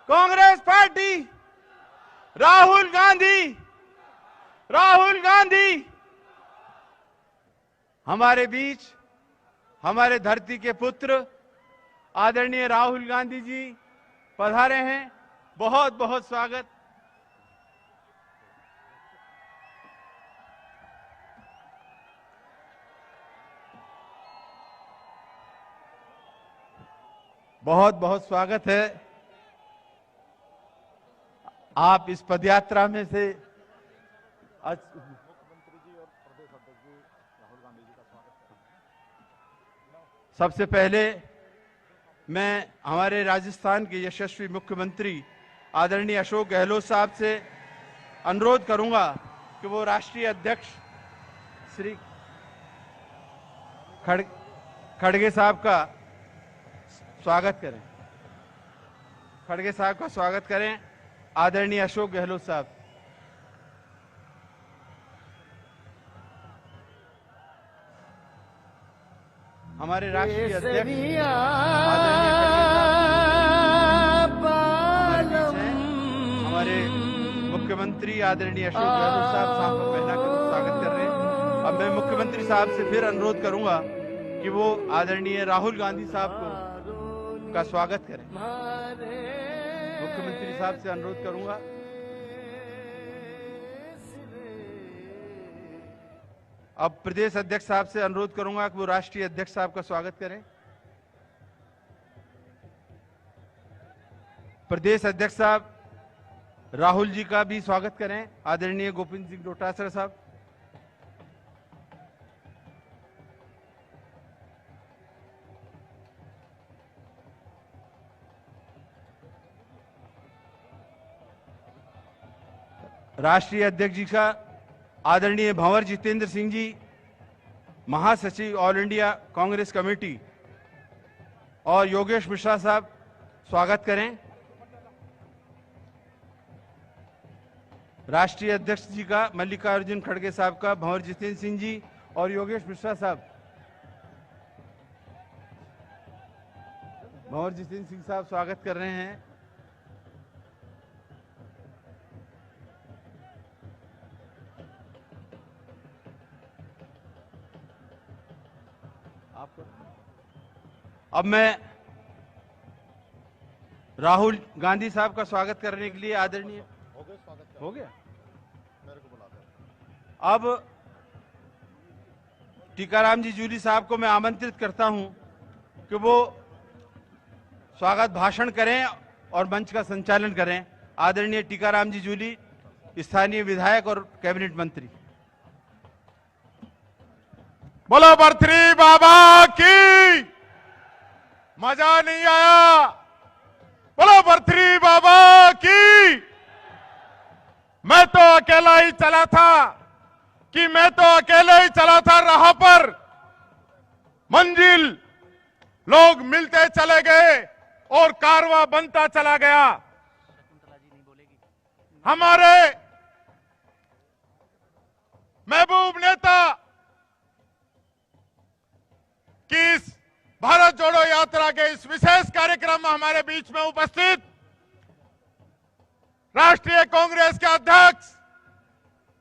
Congress party, Rahul Gandhi, Rahul Gandhi. हमारे बीच हमारे धरती के पुत्र आदरणीय राहुल गांधी जी पधारे हैं। बहुत बहुत स्वागत। बहुत बहुत स्वागत है। आप इस पदयात्रा में से मुख्यमंत्री जी और प्रदेश अध्यक्ष जी राहुल गांधी जी का स्वागत करते हैं। सबसे पहले मैं हमारे राजस्थान के यशस्वी मुख्यमंत्री आदरणीय अशोक गहलोत साहब से अनुरोध करूंगा कि वो राष्ट्रीय अध्यक्ष श्री खड़गे साहब का स्वागत करें। खड़गे साहब का स्वागत करें। आदरणीय अशोक गहलोत साहब। हमारे राष्ट्रीय अध्यक्ष हमारे मुख्यमंत्री आदरणीय अशोक गहलोत साहब साहब को पहना कर स्वागत कर रहे हैं। अब मैं मुख्यमंत्री साहब से फिर अनुरोध करूंगा कि वो आदरणीय राहुल गांधी साहब को का स्वागत करें। मुख्यमंत्री साहब से अनुरोध करूंगा। अब प्रदेश अध्यक्ष साहब से अनुरोध करूंगा कि वो राष्ट्रीय अध्यक्ष साहब का स्वागत करें। प्रदेश अध्यक्ष साहब राहुल जी का भी स्वागत करें। आदरणीय गोविंद सिंह डोटासरा साहब। राष्ट्रीय अध्यक्ष जी का आदरणीय भंवर जितेंद्र सिंह जी, महासचिव ऑल इंडिया कांग्रेस कमेटी, और योगेश मिश्रा साहब स्वागत करें। राष्ट्रीय अध्यक्ष जी का मल्लिकार्जुन खड़गे साहब का भंवर जितेंद्र सिंह जी और योगेश मिश्रा साहब। भंवर जितेंद्र सिंह साहब स्वागत कर रहे हैं। अब मैं राहुल गांधी साहब का स्वागत करने के लिए आदरणीय हो गया मेरे को बुला। अब टीकाराम जी जूली साहब को मैं आमंत्रित करता हूं कि वो स्वागत भाषण करें और मंच का संचालन करें। आदरणीय टीकाराम जी जूली, स्थानीय विधायक और कैबिनेट मंत्री। बोलो बर्थरी बाबा की। मजा नहीं आया। बोलो बर्थरी बाबा की। मैं तो अकेला ही चला था राह पर। मंजिल लोग मिलते चले गए और कारवां बनता चला गया। हमारे महबूब नेता की इस भारत जोड़ो यात्रा के इस विशेष कार्यक्रम में हमारे बीच में उपस्थित राष्ट्रीय कांग्रेस के अध्यक्ष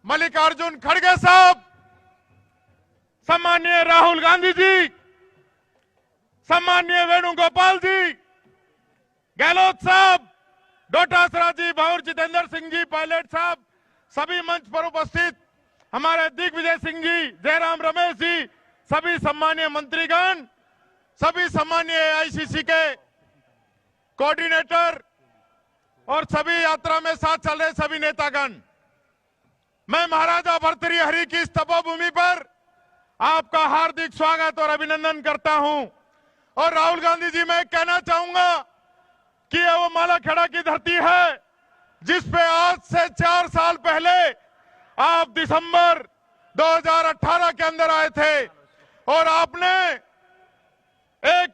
मल्लिकार्जुन खड़गे साहब, सम्माननीय राहुल गांधी जी, सम्माननीय वेणुगोपाल जी, गहलोत साहब, डोटासरा जी, भंवर जितेंद्र सिंह जी, पायलट साहब, सभी मंच पर उपस्थित हमारे दिग्विजय सिंह जी, जयराम रमेश जी, सभी सम्मानीय मंत्रीगण, सभी सम्मानीय आईसीसी के कोऑर्डिनेटर और सभी यात्रा में साथ चल रहे सभी नेतागण, मैं महाराजा भर्तृहरि की इस तपोभूमि पर आपका हार्दिक स्वागत और अभिनंदन करता हूं। और राहुल गांधी जी, मैं कहना चाहूंगा कि यह वो मालाखेड़ा की धरती है जिस पे आज से 4 साल पहले आप दिसंबर 2018 के अंदर आए थे और आपने एक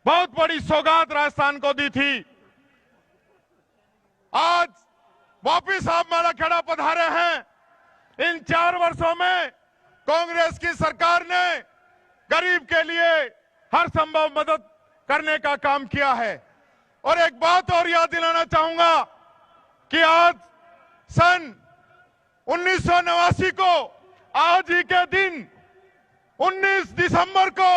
बहुत बड़ी सौगात राजस्थान को दी थी। आज वापिस आप मालाखेड़ा पधारे हैं। इन 4 वर्षों में कांग्रेस की सरकार ने गरीब के लिए हर संभव मदद करने का काम किया है। और एक बात और याद दिलाना चाहूंगा कि आज सन 1989 को आज ही के दिन 19 दिसंबर को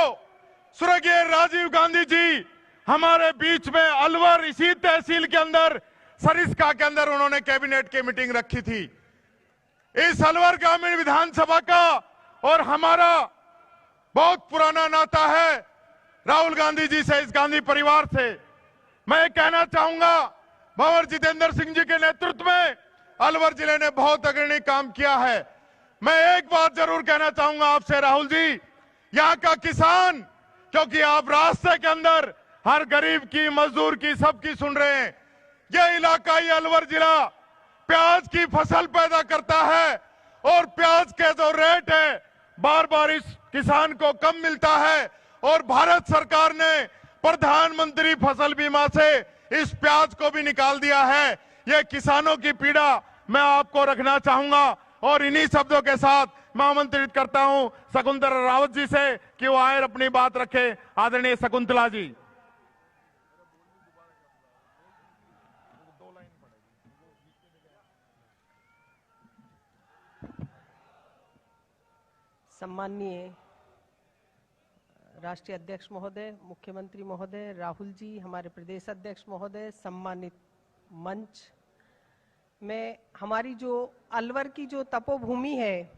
स्वर्गीय राजीव गांधी जी हमारे बीच में अलवर इसी तहसील के अंदर सरिस्का के अंदर उन्होंने कैबिनेट की मीटिंग रखी थी। इस अलवर ग्रामीण विधानसभा का और हमारा बहुत पुराना नाता है राहुल गांधी जी से, इस गांधी परिवार से। मैं कहना चाहूंगा भंवर जितेंद्र सिंह जी के नेतृत्व में अलवर जिले ने बहुत अग्रणी काम किया है। मैं एक बात जरूर कहना चाहूंगा आपसे राहुल जी, यहाँ का किसान, क्योंकि आप रास्ते के अंदर हर गरीब की, मजदूर की, सबकी सुन रहे हैं। यह इलाका, ये अलवर जिला प्याज की फसल पैदा करता है और प्याज के जो रेट है बार बार इस किसान को कम मिलता है और भारत सरकार ने प्रधानमंत्री फसल बीमा से इस प्याज को भी निकाल दिया है। ये किसानों की पीड़ा मैं आपको रखना चाहूंगा और इन्हीं शब्दों के साथ मैं आमंत्रित करता हूं शकुंतला रावत जी से कि वो आए अपनी बात रखे। आदरणीय शकुंतला जी। सम्माननीय राष्ट्रीय अध्यक्ष महोदय, मुख्यमंत्री महोदय, राहुल जी, हमारे प्रदेश अध्यक्ष महोदय, सम्मानित मंच में, हमारी जो अलवर की जो तपोभूमि है,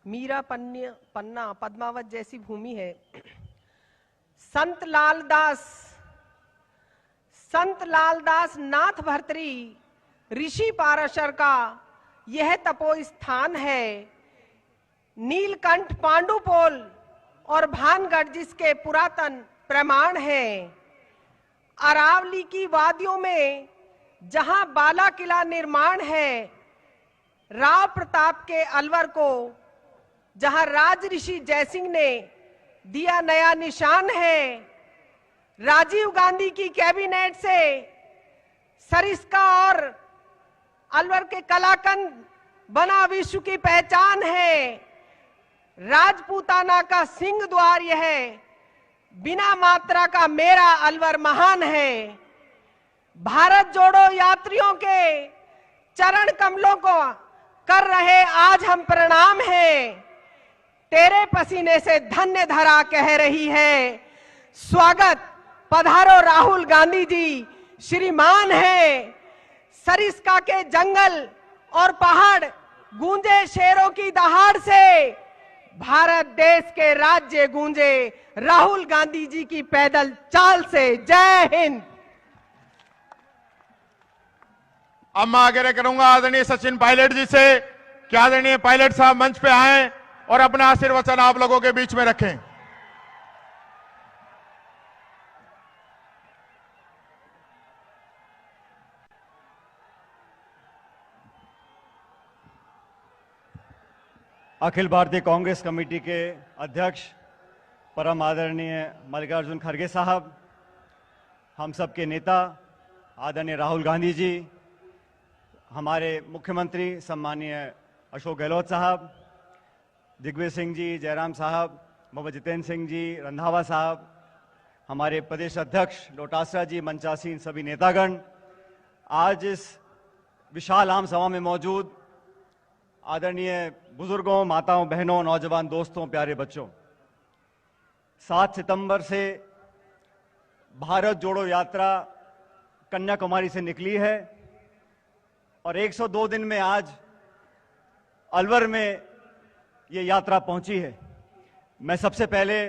मीरा पन्ना पद्मावत जैसी भूमि है, संत लालदास नाथ भर्तरी ऋषि पाराशर का यह तपो स्थान है। नीलकंठ पांडुपोल और भानगढ़ जिसके पुरातन प्रमाण हैं। अरावली की वादियों में जहां बाला किला निर्माण है, राव प्रताप के अलवर को जहां राज ऋषि जयसिंह ने दिया नया निशान है। राजीव गांधी की कैबिनेट से सरिस्का और अलवर के कलाकंद बना विश्व की पहचान है। राजपूताना का सिंह द्वार यह है, बिना मात्रा का मेरा अलवर महान है। भारत जोड़ो यात्रियों के चरण कमलों को कर रहे आज हम प्रणाम हैं। तेरे पसीने से धन्य धरा कह रही है, स्वागत पधारो राहुल गांधी जी श्रीमान है। सरिस्का के जंगल और पहाड़ गूंजे शेरों की दहाड़ से, भारत देश के राज्य गूंजे राहुल गांधी जी की पैदल चाल से। जय हिंद। अब मैं आग्रह करूंगा आदरणीय सचिन पायलट जी से कि आदरणीय पायलट साहब मंच पे आएं और अपना आशीर्वचन आप लोगों के बीच में रखें। अखिल भारतीय कांग्रेस कमेटी के अध्यक्ष परम आदरणीय मल्लिकार्जुन खड़गे साहब, हम सब के नेता आदरणीय राहुल गांधी जी, हमारे मुख्यमंत्री सम्माननीय अशोक गहलोत साहब, दिग्विजय सिंह जी, जयराम साहब, मोहम्मद जितेंद्र सिंह जी, रंधावा साहब, हमारे प्रदेश अध्यक्ष डोटासरा जी, मंचासीन सभी नेतागण, आज इस विशाल आम सभा में मौजूद आदरणीय बुजुर्गों, माताओं, बहनों, नौजवान दोस्तों, प्यारे बच्चों, 7 सितंबर से भारत जोड़ो यात्रा कन्याकुमारी से निकली है और 102 दिन में आज अलवर में ये यात्रा पहुंची है। मैं सबसे पहले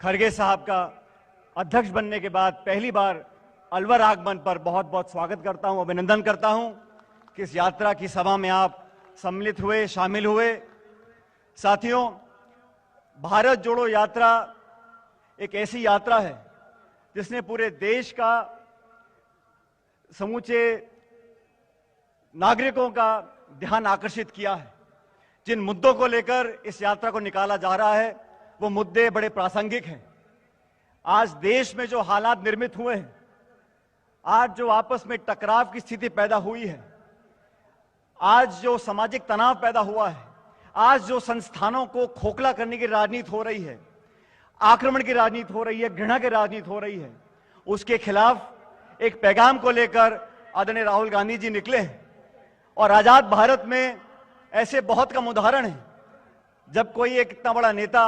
खड़गे साहब का अध्यक्ष बनने के बाद पहली बार अलवर आगमन पर बहुत बहुत स्वागत करता हूं, अभिनंदन करता हूं कि इस यात्रा की सभा में आप सम्मिलित हुए, शामिल हुए। साथियों, भारत जोड़ो यात्रा एक ऐसी यात्रा है जिसने पूरे देश का, समूचे नागरिकों का ध्यान आकर्षित किया है। जिन मुद्दों को लेकर इस यात्रा को निकाला जा रहा है वो मुद्दे बड़े प्रासंगिक हैं। आज देश में जो हालात निर्मित हुए हैं, आज जो आपस में टकराव की स्थिति पैदा हुई है, आज जो सामाजिक तनाव पैदा हुआ है, आज जो संस्थानों को खोखला करने की राजनीति हो रही है, आक्रमण की राजनीति हो रही है, घृणा की राजनीति हो रही है, उसके खिलाफ एक पैगाम को लेकर आदरणीय राहुल गांधी जी निकले हैं। और आजाद भारत में ऐसे बहुत कम उदाहरण हैं जब कोई एक इतना बड़ा नेता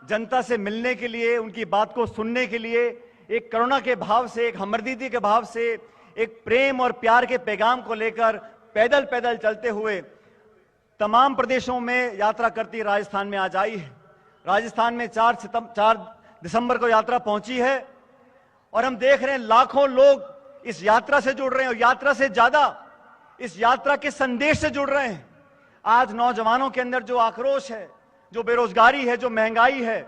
जनता से मिलने के लिए, उनकी बात को सुनने के लिए एक करुणा के भाव से, एक हमदर्दी के भाव से, एक प्रेम और प्यार के पैगाम को लेकर पैदल पैदल चलते हुए तमाम प्रदेशों में यात्रा करती राजस्थान में आज आई है। राजस्थान में 4 दिसंबर को यात्रा पहुंची है और हम देख रहे हैं लाखों लोग इस यात्रा से जुड़ रहे हैं और यात्रा से ज्यादा इस यात्रा के संदेश से जुड़ रहे हैं। आज नौजवानों के अंदर जो आक्रोश है, जो बेरोजगारी है, जो महंगाई है,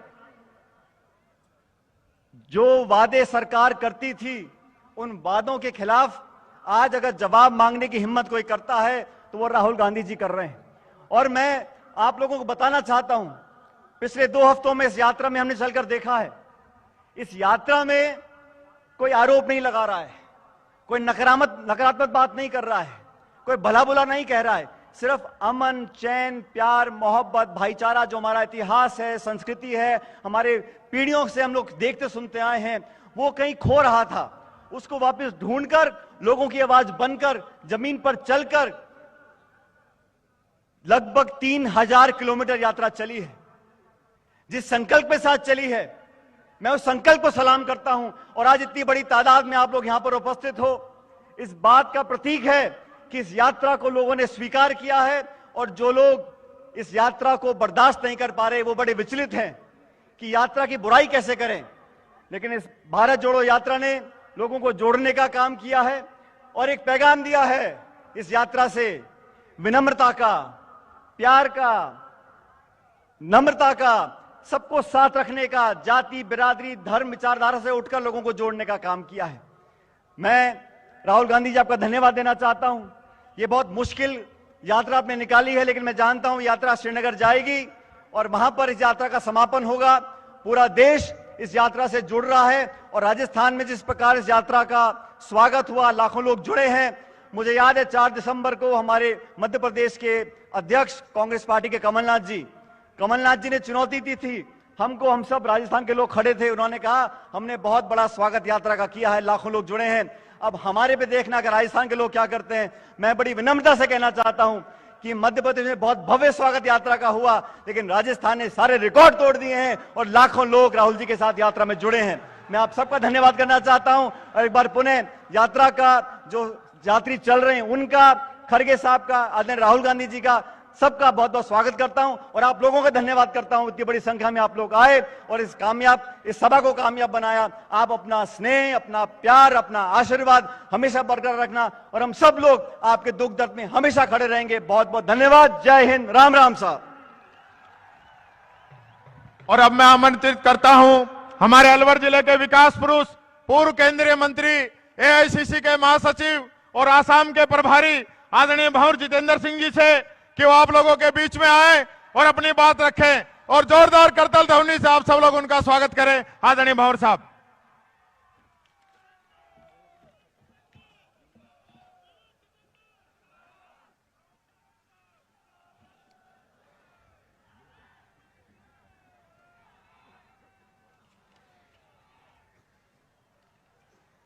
जो वादे सरकार करती थी, उन वादों के खिलाफ आज अगर जवाब मांगने की हिम्मत कोई करता है तो वो राहुल गांधी जी कर रहे हैं। और मैं आप लोगों को बताना चाहता हूं, पिछले 2 हफ्तों में इस यात्रा में हमने चलकर देखा है, इस यात्रा में कोई आरोप नहीं लगा रहा है, कोई नकारात्मक बात नहीं कर रहा है, कोई भला बुरा नहीं कह रहा है। सिर्फ अमन, चैन, प्यार, मोहब्बत, भाईचारा, जो हमारा इतिहास है, संस्कृति है, हमारे पीढ़ियों से हम लोग देखते सुनते आए हैं, वो कहीं खो रहा था। उसको वापस ढूंढकर, लोगों की आवाज बनकर, जमीन पर चलकर लगभग 3000 किलोमीटर यात्रा चली है। जिस संकल्प के साथ चली है, मैं उस संकल्प को सलाम करता हूं। और आज इतनी बड़ी तादाद में आप लोग यहां पर उपस्थित हो, इस बात का प्रतीक है कि इस यात्रा को लोगों ने स्वीकार किया है। और जो लोग इस यात्रा को बर्दाश्त नहीं कर पा रहे, वो बड़े विचलित हैं कि यात्रा की बुराई कैसे करें। लेकिन इस भारत जोड़ो यात्रा ने लोगों को जोड़ने का काम किया है और एक पैगाम दिया है इस यात्रा से, विनम्रता का, प्यार का, नम्रता का, सबको साथ रखने का, जाति, बिरादरी, धर्म, विचारधारा से उठकर लोगों को जोड़ने का काम किया है। मैं राहुल गांधी जी आपका धन्यवाद देना चाहता हूं। ये बहुत मुश्किल यात्रा आपने निकाली है, लेकिन मैं जानता हूं यात्रा श्रीनगर जाएगी और वहां पर इस यात्रा का समापन होगा। पूरा देश इस यात्रा से जुड़ रहा है और राजस्थान में जिस प्रकार इस यात्रा का स्वागत हुआ, लाखों लोग जुड़े हैं। मुझे याद है 4 दिसंबर को हमारे मध्य प्रदेश के अध्यक्ष कांग्रेस पार्टी के कमलनाथ जी ने चुनौती दी थी हमको। हम सब राजस्थान के लोग खड़े थे, उन्होंने कहा हमने बहुत बड़ा स्वागत यात्रा का किया है, लाखों लोग जुड़े हैं। अब हमारे पे देखना कि राजस्थान के लोग क्या करते हैं। मैं बड़ी विनम्रता से कहना चाहता हूं कि मध्य प्रदेश में बहुत भव्य स्वागत यात्रा का हुआ, लेकिन राजस्थान ने सारे रिकॉर्ड तोड़ दिए हैं और लाखों लोग राहुल जी के साथ यात्रा में जुड़े हैं। मैं आप सबका धन्यवाद करना चाहता हूं और एक बार पुनः यात्रा का जो यात्री चल रहे हैं उनका, खड़गे साहब का, आदरणीय राहुल गांधी जी का, सबका बहुत बहुत स्वागत करता हूं और आप लोगों का धन्यवाद करता हूं। इतनी बड़ी संख्या में आप लोग आए और इस सभा को कामयाब बनाया। आप अपना स्नेह, अपना प्यार, अपना आशीर्वाद हमेशा बरकरार रखना और हम सब लोग आपके दुख दर्द में हमेशा खड़े रहेंगे। बहुत बहुत धन्यवाद। जय हिंद। राम राम साहब। और अब मैं आमंत्रित करता हूं हमारे अलवर जिले के विकास पुरुष, पूर्व केंद्रीय मंत्री, एआईसीसी के महासचिव और आसाम के प्रभारी आदरणीय भंवर जितेंद्र सिंह जी से कि वो आप लोगों के बीच में आए और अपनी बात रखें और जोरदार करतल ध्वनि से आप सब लोग उनका स्वागत करें। आदरणीय भंवर साहब।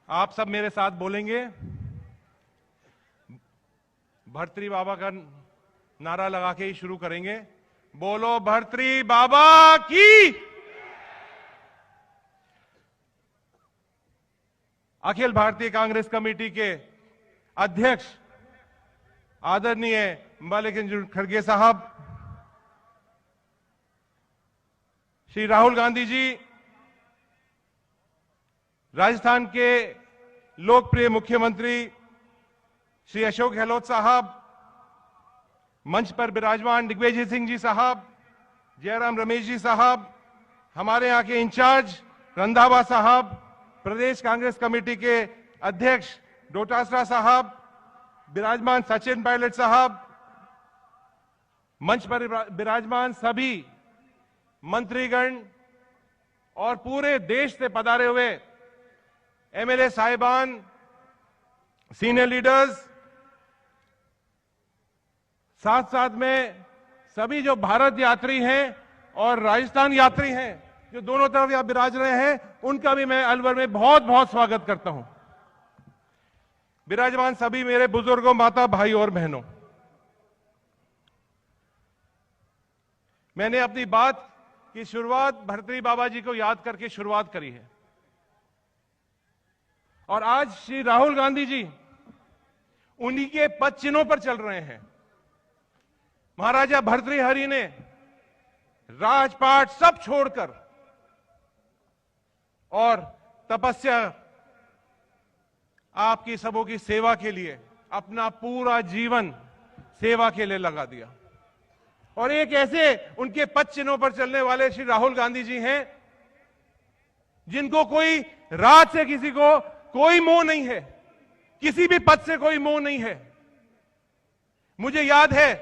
आप सब मेरे साथ बोलेंगे, भर्तृ बाबा का नारा लगा के ही शुरू करेंगे। बोलो भर्तृ बाबा की। अखिल भारतीय कांग्रेस कमेटी के अध्यक्ष आदरणीय मल्लिकार्जुन खड़गे साहब, श्री राहुल गांधी जी, राजस्थान के लोकप्रिय मुख्यमंत्री श्री अशोक गहलोत साहब, मंच पर विराजमान दिग्विजय सिंह जी साहब, जयराम रमेश जी साहब, हमारे यहाँ के इंचार्ज रंधावा साहब, प्रदेश कांग्रेस कमेटी के अध्यक्ष डोटासरा साहब, विराजमान सचिन पायलट साहब, मंच पर विराजमान सभी मंत्रीगण और पूरे देश से पधारे हुए एमएलए साहिबान, सीनियर लीडर्स, साथ साथ में सभी जो भारत यात्री हैं और राजस्थान यात्री हैं, जो दोनों तरफ यहां विराज रहे हैं, उनका भी मैं अलवर में बहुत बहुत स्वागत करता हूं। विराजमान सभी मेरे बुजुर्गों, माता, भाई और बहनों, मैंने अपनी बात की शुरुआत भर्तृहरि बाबा जी को याद करके शुरुआत करी है। और आज श्री राहुल गांधी जी उन्हीं के पद चिन्हों पर चल रहे हैं। महाराजा भर्तृहरि ने राजपाट सब छोड़कर और तपस्या, आपकी सबों की सेवा के लिए अपना पूरा जीवन सेवा के लिए लगा दिया। और एक ऐसे उनके पद चिन्हों पर चलने वाले श्री राहुल गांधी जी हैं जिनको कोई राज से किसी को कोई मोह नहीं है, किसी भी पद से कोई मोह नहीं है। मुझे याद है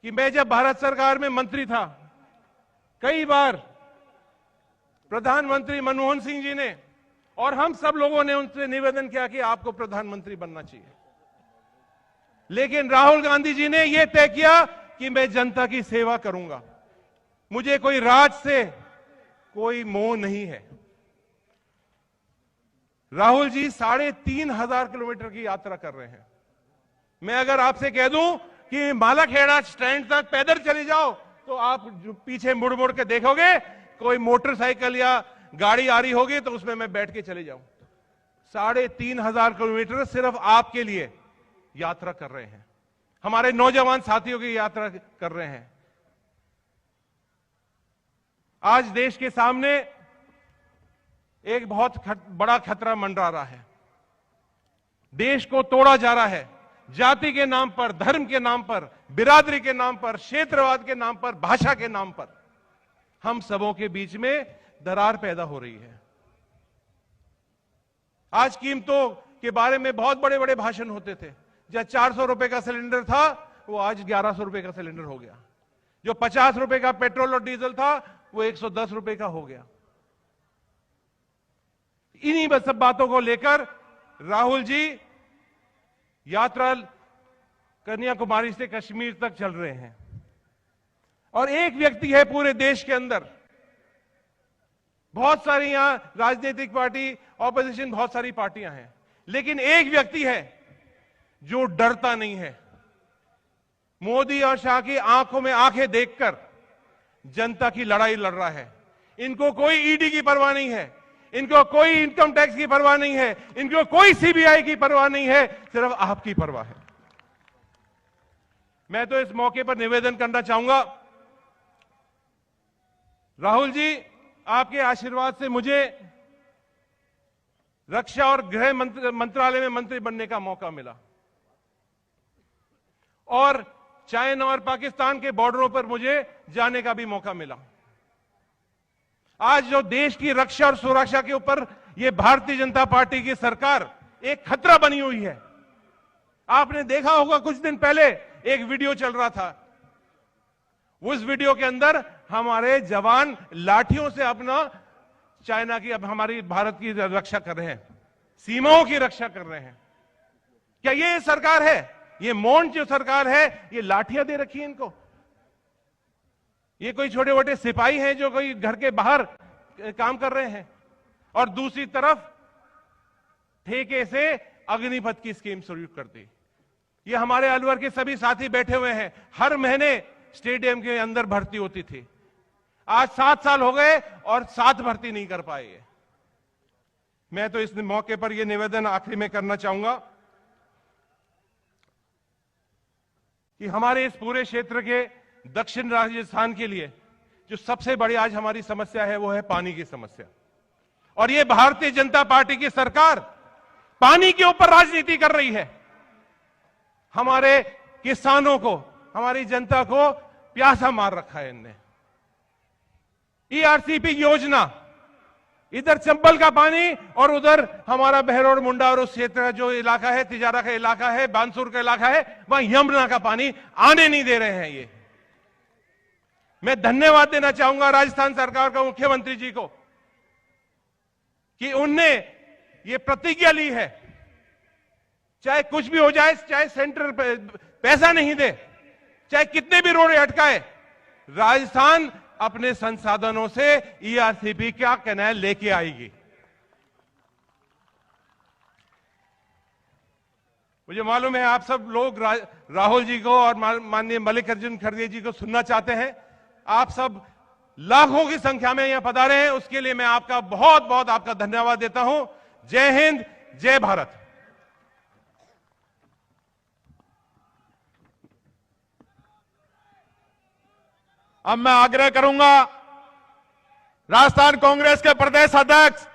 कि मैं जब भारत सरकार में मंत्री था, कई बार प्रधानमंत्री मनमोहन सिंह जी ने और हम सब लोगों ने उनसे निवेदन किया कि आपको प्रधानमंत्री बनना चाहिए, लेकिन राहुल गांधी जी ने यह तय किया कि मैं जनता की सेवा करूंगा, मुझे कोई राज से कोई मोह नहीं है। राहुल जी 3,500 किलोमीटर की यात्रा कर रहे हैं। मैं अगर आपसे कह दूं कि मालाखेड़ा स्टैंड तक पैदल चले जाओ, तो आप पीछे मुड़ मुड़ के देखोगे कोई मोटरसाइकिल या गाड़ी आ रही होगी, तो उसमें मैं बैठ के चले जाऊं। 3,500 किलोमीटर सिर्फ आपके लिए यात्रा कर रहे हैं, हमारे नौजवान साथियों की यात्रा कर रहे हैं। आज देश के सामने एक बहुत बड़ा खतरा मंडरा रहा है। देश को तोड़ा जा रहा है, जाति के नाम पर, धर्म के नाम पर, बिरादरी के नाम पर, क्षेत्रवाद के नाम पर, भाषा के नाम पर हम सबों के बीच में दरार पैदा हो रही है। आज कीमतों के बारे में बहुत बड़े बड़े भाषण होते थे। जब 400 रुपए का सिलेंडर था, वो आज 1100 रुपए का सिलेंडर हो गया। जो 50 रुपए का पेट्रोल और डीजल था, वो 110 रुपए का हो गया। इन्हीं सब बातों को लेकर राहुल जी यात्रा कन्याकुमारी से कश्मीर तक चल रहे हैं। और एक व्यक्ति है पूरे देश के अंदर, बहुत सारी यहां राजनीतिक पार्टी, ऑपोजिशन, बहुत सारी पार्टियां हैं, लेकिन एक व्यक्ति है जो डरता नहीं है। मोदी और शाह की आंखों में आंखें देखकर जनता की लड़ाई लड़ रहा है। इनको कोई ईडी की परवाह नहीं है, इनको कोई इनकम टैक्स की परवाह नहीं है, इनको कोई सीबीआई की परवाह नहीं है, सिर्फ आपकी परवाह है। मैं तो इस मौके पर निवेदन करना चाहूंगा, राहुल जी, आपके आशीर्वाद से मुझे रक्षा और गृह मंत्रालय में मंत्री बनने का मौका मिला और चाइना और पाकिस्तान के बॉर्डरों पर मुझे जाने का भी मौका मिला। आज जो देश की रक्षा और सुरक्षा के ऊपर ये भारतीय जनता पार्टी की सरकार एक खतरा बनी हुई है। आपने देखा होगा कुछ दिन पहले एक वीडियो चल रहा था, उस वीडियो के अंदर हमारे जवान लाठियों से अपना चाइना की, अब हमारी भारत की रक्षा कर रहे हैं, सीमाओं की रक्षा कर रहे हैं। क्या ये सरकार है? ये मौन जो सरकार है, ये लाठियां दे रखी है इनको? ये कोई छोटे मोटे सिपाही हैं जो कोई घर के बाहर काम कर रहे हैं? और दूसरी तरफ ठेके से अग्निपथ की स्कीम शुरू कर दी। ये हमारे अलवर के सभी साथी बैठे हुए हैं, हर महीने स्टेडियम के अंदर भर्ती होती थी। आज 7 साल हो गए और 7 भर्ती नहीं कर पाए। मैं तो इस मौके पर यह निवेदन आखिरी में करना चाहूंगा कि हमारे इस पूरे क्षेत्र के दक्षिण राजस्थान के लिए जो सबसे बड़ी आज हमारी समस्या है, वो है पानी की समस्या। और ये भारतीय जनता पार्टी की सरकार पानी के ऊपर राजनीति कर रही है। हमारे किसानों को, हमारी जनता को प्यासा मार रखा है इनने। ईआरसीपी योजना, इधर चंबल का पानी और उधर हमारा बहरोड मुंडा और उस क्षेत्र का जो इलाका है, तिजारा का इलाका है, बानसूर का इलाका है, वहां यमुना का पानी आने नहीं दे रहे हैं। ये मैं धन्यवाद देना चाहूंगा राजस्थान सरकार का, मुख्यमंत्री जी को, कि उनने ये प्रतिज्ञा ली है, चाहे कुछ भी हो जाए, चाहे सेंटर पैसा नहीं दे, चाहे कितने भी रोड अटकाए, राजस्थान अपने संसाधनों से ईआरसीपी का कैनाल लेके आएगी। मुझे मालूम है आप सब लोग राहुल जी को और माननीय मल्लिकार्जुन खड़गे जी को सुनना चाहते हैं। आप सब लाखों की संख्या में यहां पधारे हैं, उसके लिए मैं आपका बहुत बहुत आपका धन्यवाद देता हूं। जय हिंद, जय भारत। अब मैं आग्रह करूंगा राजस्थान कांग्रेस के प्रदेश अध्यक्ष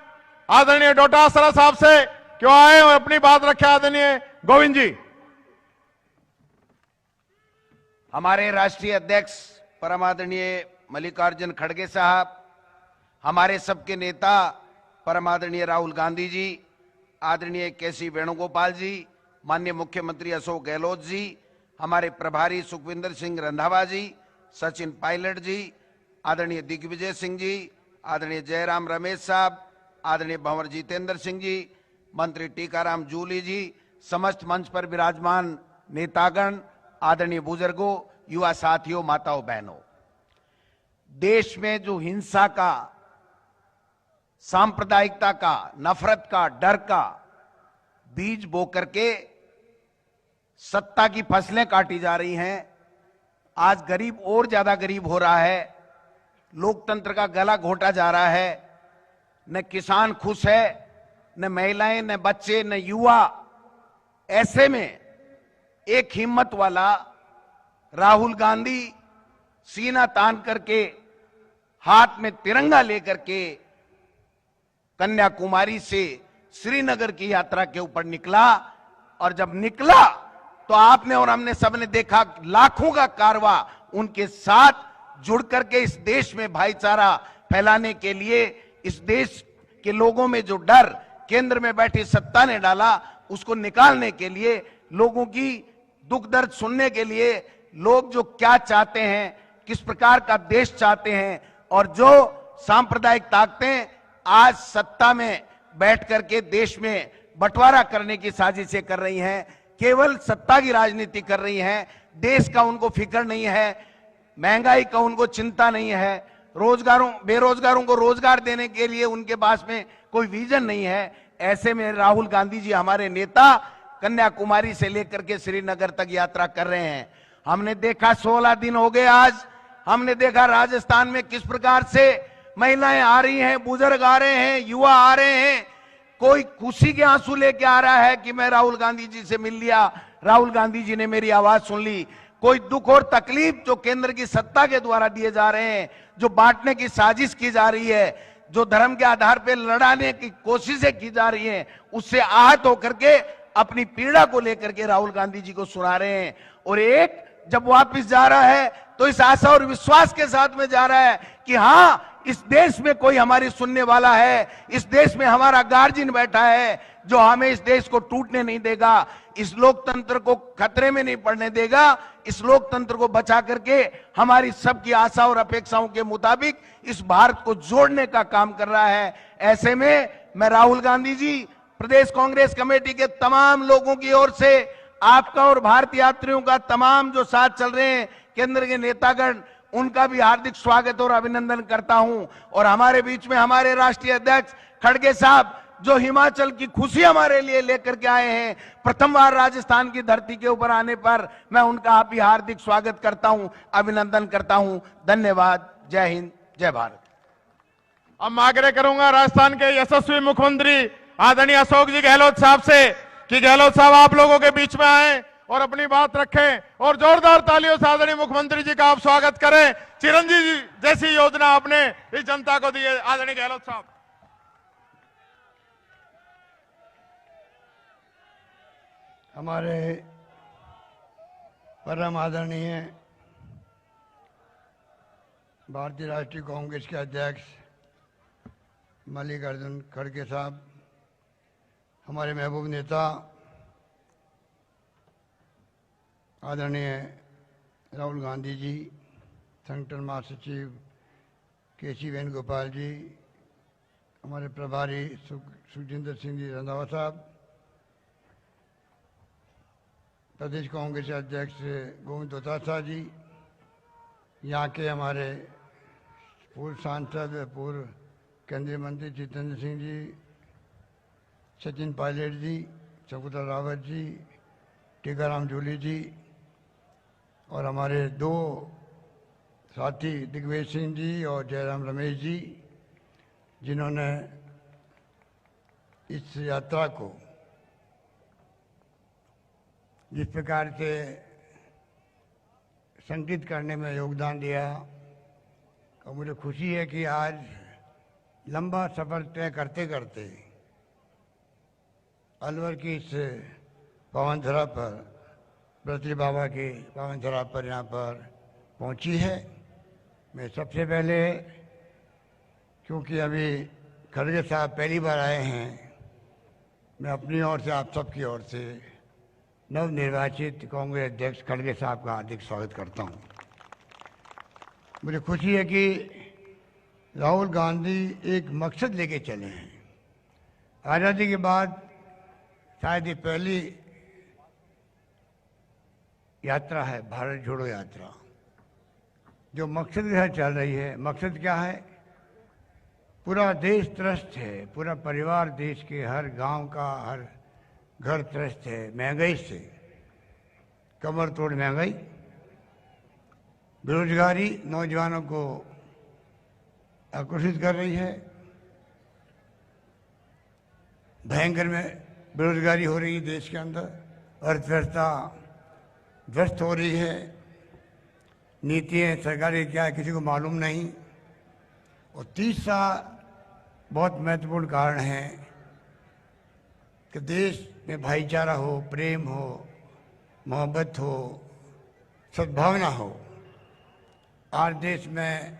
आदरणीय डोटासरा साहब से क्यों आए और अपनी बात रखे। आदरणीय गोविंद जी। हमारे राष्ट्रीय अध्यक्ष परम आदरणीय मल्लिकार्जुन खड़गे साहब, हमारे सबके नेता परम आदरणीय राहुल गांधी जी, आदरणीय केसी वेणुगोपाल जी, माननीय मुख्यमंत्री अशोक गहलोत जी, हमारे प्रभारी सुखविंदर सिंह रंधावा जी, सचिन पायलट जी, आदरणीय दिग्विजय सिंह जी, आदरणीय जयराम रमेश साहब, आदरणीय भंवर जितेंद्र सिंह जी, मंत्री टीकाराम जूली जी, समस्त मंच पर विराजमान नेतागण, आदरणीय बुजुर्गों, युवा साथियों, माताओं बहनों, देश में जो हिंसा का, सांप्रदायिकता का, नफरत का, डर का बीज बो करके सत्ता की फसलें काटी जा रही हैं, आज गरीब और ज्यादा गरीब हो रहा है, लोकतंत्र का गला घोटा जा रहा है, न किसान खुश है, न महिलाएं, न बच्चे, न युवा। ऐसे में एक हिम्मत वाला राहुल गांधी सीना तान करके, हाथ में तिरंगा लेकर के कन्याकुमारी से श्रीनगर की यात्रा के ऊपर निकला, और जब निकला तो आपने और हमने सबने देखा लाखों का कारवां उनके साथ जुड़ करके इस देश में भाईचारा फैलाने के लिए, इस देश के लोगों में जो डर केंद्र में बैठी सत्ता ने डाला उसको निकालने के लिए, लोगों की दुख दर्द सुनने के लिए, लोग जो क्या चाहते हैं, किस प्रकार का देश चाहते हैं, और जो सांप्रदायिक ताकतें आज सत्ता में बैठ करके देश में बंटवारा करने की साजिशें कर रही हैं, केवल सत्ता की राजनीति कर रही हैं, देश का उनको फिक्र नहीं है, महंगाई का उनको चिंता नहीं है, बेरोजगारों को रोजगार देने के लिए उनके पास में कोई विजन नहीं है। ऐसे में राहुल गांधी जी हमारे नेता कन्याकुमारी से लेकर के श्रीनगर तक यात्रा कर रहे हैं। हमने देखा 16 दिन हो गए आज, हमने देखा राजस्थान में किस प्रकार से महिलाएं आ रही हैं, बुजुर्ग आ रहे हैं, युवा आ रहे हैं, कोई खुशी के आंसू लेके आ रहा है कि मैं राहुल गांधी जी से मिल लिया, राहुल गांधी जी ने मेरी आवाज सुन ली। कोई दुख और तकलीफ जो केंद्र की सत्ता के द्वारा दिए जा रहे हैं, जो बांटने की साजिश की जा रही है, जो धर्म के आधार पर लड़ाने की कोशिशें की जा रही हैं, उससे आहत होकर के अपनी पीड़ा को लेकर के राहुल गांधी जी को सुना रहे हैं। और एक जब वापस जा रहा है तो इस आशा और विश्वास के साथ में जा रहा है कि हां, इस देश में कोई हमारी सुनने वाला है, इस देश में हमारा गार्जियन बैठा है जो हमें इस देश को टूटने नहीं देगा, इस लोकतंत्र को खतरे में नहीं पड़ने देगा, इस लोकतंत्र को बचा करके हमारी सबकी आशा और अपेक्षाओं के मुताबिक इस भारत को जोड़ने का काम कर रहा है। ऐसे में मैं राहुल गांधी जी, प्रदेश कांग्रेस कमेटी के तमाम लोगों की ओर से आपका और भारत यात्रियों का, तमाम जो साथ चल रहे हैं केंद्र के नेतागण, उनका भी हार्दिक स्वागत और अभिनंदन करता हूं। और हमारे बीच में हमारे राष्ट्रीय अध्यक्ष खड़गे साहब जो हिमाचल की खुशी हमारे लिए लेकर के आए हैं, प्रथम बार राजस्थान की धरती के ऊपर आने पर मैं उनका भी हार्दिक स्वागत करता हूं, अभिनंदन करता हूं। धन्यवाद। जय हिंद, जय भारत। अब मैं आग्रह करूंगा राजस्थान के यशस्वी मुख्यमंत्री आदरणीय अशोक जी गहलोत साहब से कि गहलोत साहब आप लोगों के बीच में आए और अपनी बात रखें और जोरदार तालियों से आदरणीय मुख्यमंत्री जी का आप स्वागत करें। चिरंजीवी जैसी योजना आपने इस जनता को दी है। आदरणीय गहलोत साहब। हमारे परम आदरणीय भारतीय राष्ट्रीय कांग्रेस के अध्यक्ष मल्लिकार्जुन खड़गे साहब, हमारे महबूब नेता आदरणीय राहुल गांधी जी, संगठन महासचिव केसी वेणुगोपाल जी, हमारे प्रभारी सुखजिंदर सिंह जी रंधावा साहब, प्रदेश कांग्रेस अध्यक्ष गोविंद डोटासरा जी, यहाँ के हमारे पूर्व सांसद पूर्व केंद्रीय मंत्री जितेंद्र सिंह जी, सचिन पायलट जी, शकुंतला रावत जी, टीकाराम जूली जी और हमारे दो साथी दिग्विजय सिंह जी और जयराम रमेश जी, जिन्होंने इस यात्रा को जिस प्रकार से संगठित करने में योगदान दिया। और मुझे खुशी है कि आज लंबा सफर तय करते करते अलवर की इस पावन धरा पर, बृहस्पति बाबा की पावन धरा पर यहाँ पर पहुँची है। मैं सबसे पहले, क्योंकि अभी खड़गे साहब पहली बार आए हैं, मैं अपनी ओर से आप सबकी ओर से नवनिर्वाचित कांग्रेस अध्यक्ष खड़गे साहब का हार्दिक स्वागत करता हूँ। मुझे खुशी है कि राहुल गांधी एक मकसद लेके चले हैं। आज़ादी के बाद शायद ये पहली यात्रा है, भारत जोड़ो यात्रा, जो मकसद के साथ चल रही है। मकसद क्या है? पूरा देश त्रस्त है, पूरा परिवार देश के हर गांव का, हर घर त्रस्त है महंगाई से, कमर तोड़ महंगाई, बेरोजगारी नौजवानों को आकर्षित कर रही है, भयंकर में बेरोजगारी हो रही है देश के अंदर, अर्थव्यवस्था ध्वस्त हो रही है, नीतियाँ सरकारी क्या है किसी को मालूम नहीं। और तीसरा बहुत महत्वपूर्ण कारण है कि देश में भाईचारा हो, प्रेम हो, मोहब्बत हो, सद्भावना हो। आज देश में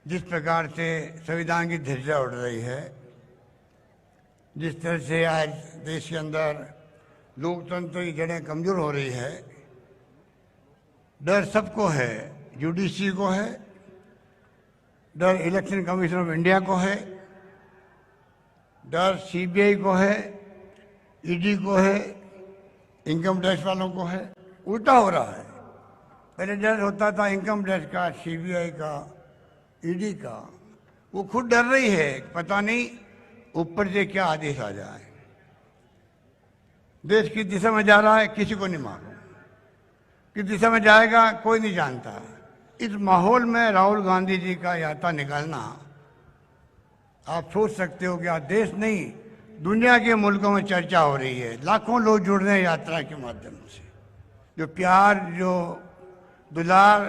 जिस प्रकार से संविधान की ध्वजा उड़ रही है, जिस तरह से आज देश के अंदर लोकतंत्र की जड़ें कमजोर हो रही है, डर सबको है, जुडिशरी को है, डर इलेक्शन कमीशन ऑफ इंडिया को है, डर सीबीआई को है, ईडी को है, इनकम टैक्स वालों को है। उल्टा हो रहा है, पहले डर होता था इनकम टैक्स का, सीबीआई का, ईडी का। वो खुद डर रही है, पता नहीं ऊपर से क्या आदेश आ जाए। देश किस दिशा में जा रहा है किसी को नहीं मालूम, किस दिशा में जाएगा कोई नहीं जानता। इस माहौल में राहुल गांधी जी का यात्रा निकालना, आप सोच सकते हो कि आज देश नहीं दुनिया के मुल्कों में चर्चा हो रही है। लाखों लोग जुड़ रहे हैं यात्रा के माध्यम से। जो प्यार, जो दुलार,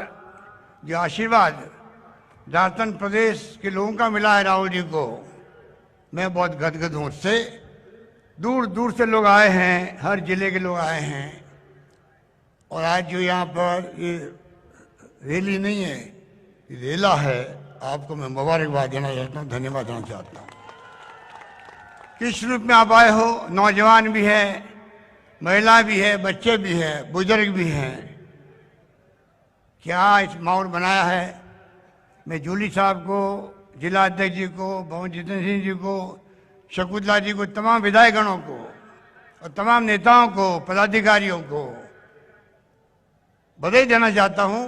जो आशीर्वाद झारखंड प्रदेश के लोगों का मिला है राहुल जी को, मैं बहुत गदगद हूँ उससे। दूर दूर से लोग आए हैं, हर जिले के लोग आए हैं। और आज जो यहाँ पर ये रैली नहीं है, रेला है, आपको मैं मुबारकबाद देना चाहता हूँ, धन्यवाद देना चाहता हूँ। किस रूप में आप आए हो, नौजवान भी है, महिला भी है, बच्चे भी हैं, बुजुर्ग भी हैं। क्या इस माहौल बनाया है। मैं जूली साहब को, जिला अध्यक्ष जी को, भवन जितेंद्र सिंह जी को, शकुंतला जी को, तमाम विधायकगणों को और तमाम नेताओं को, पदाधिकारियों को बधाई देना चाहता हूं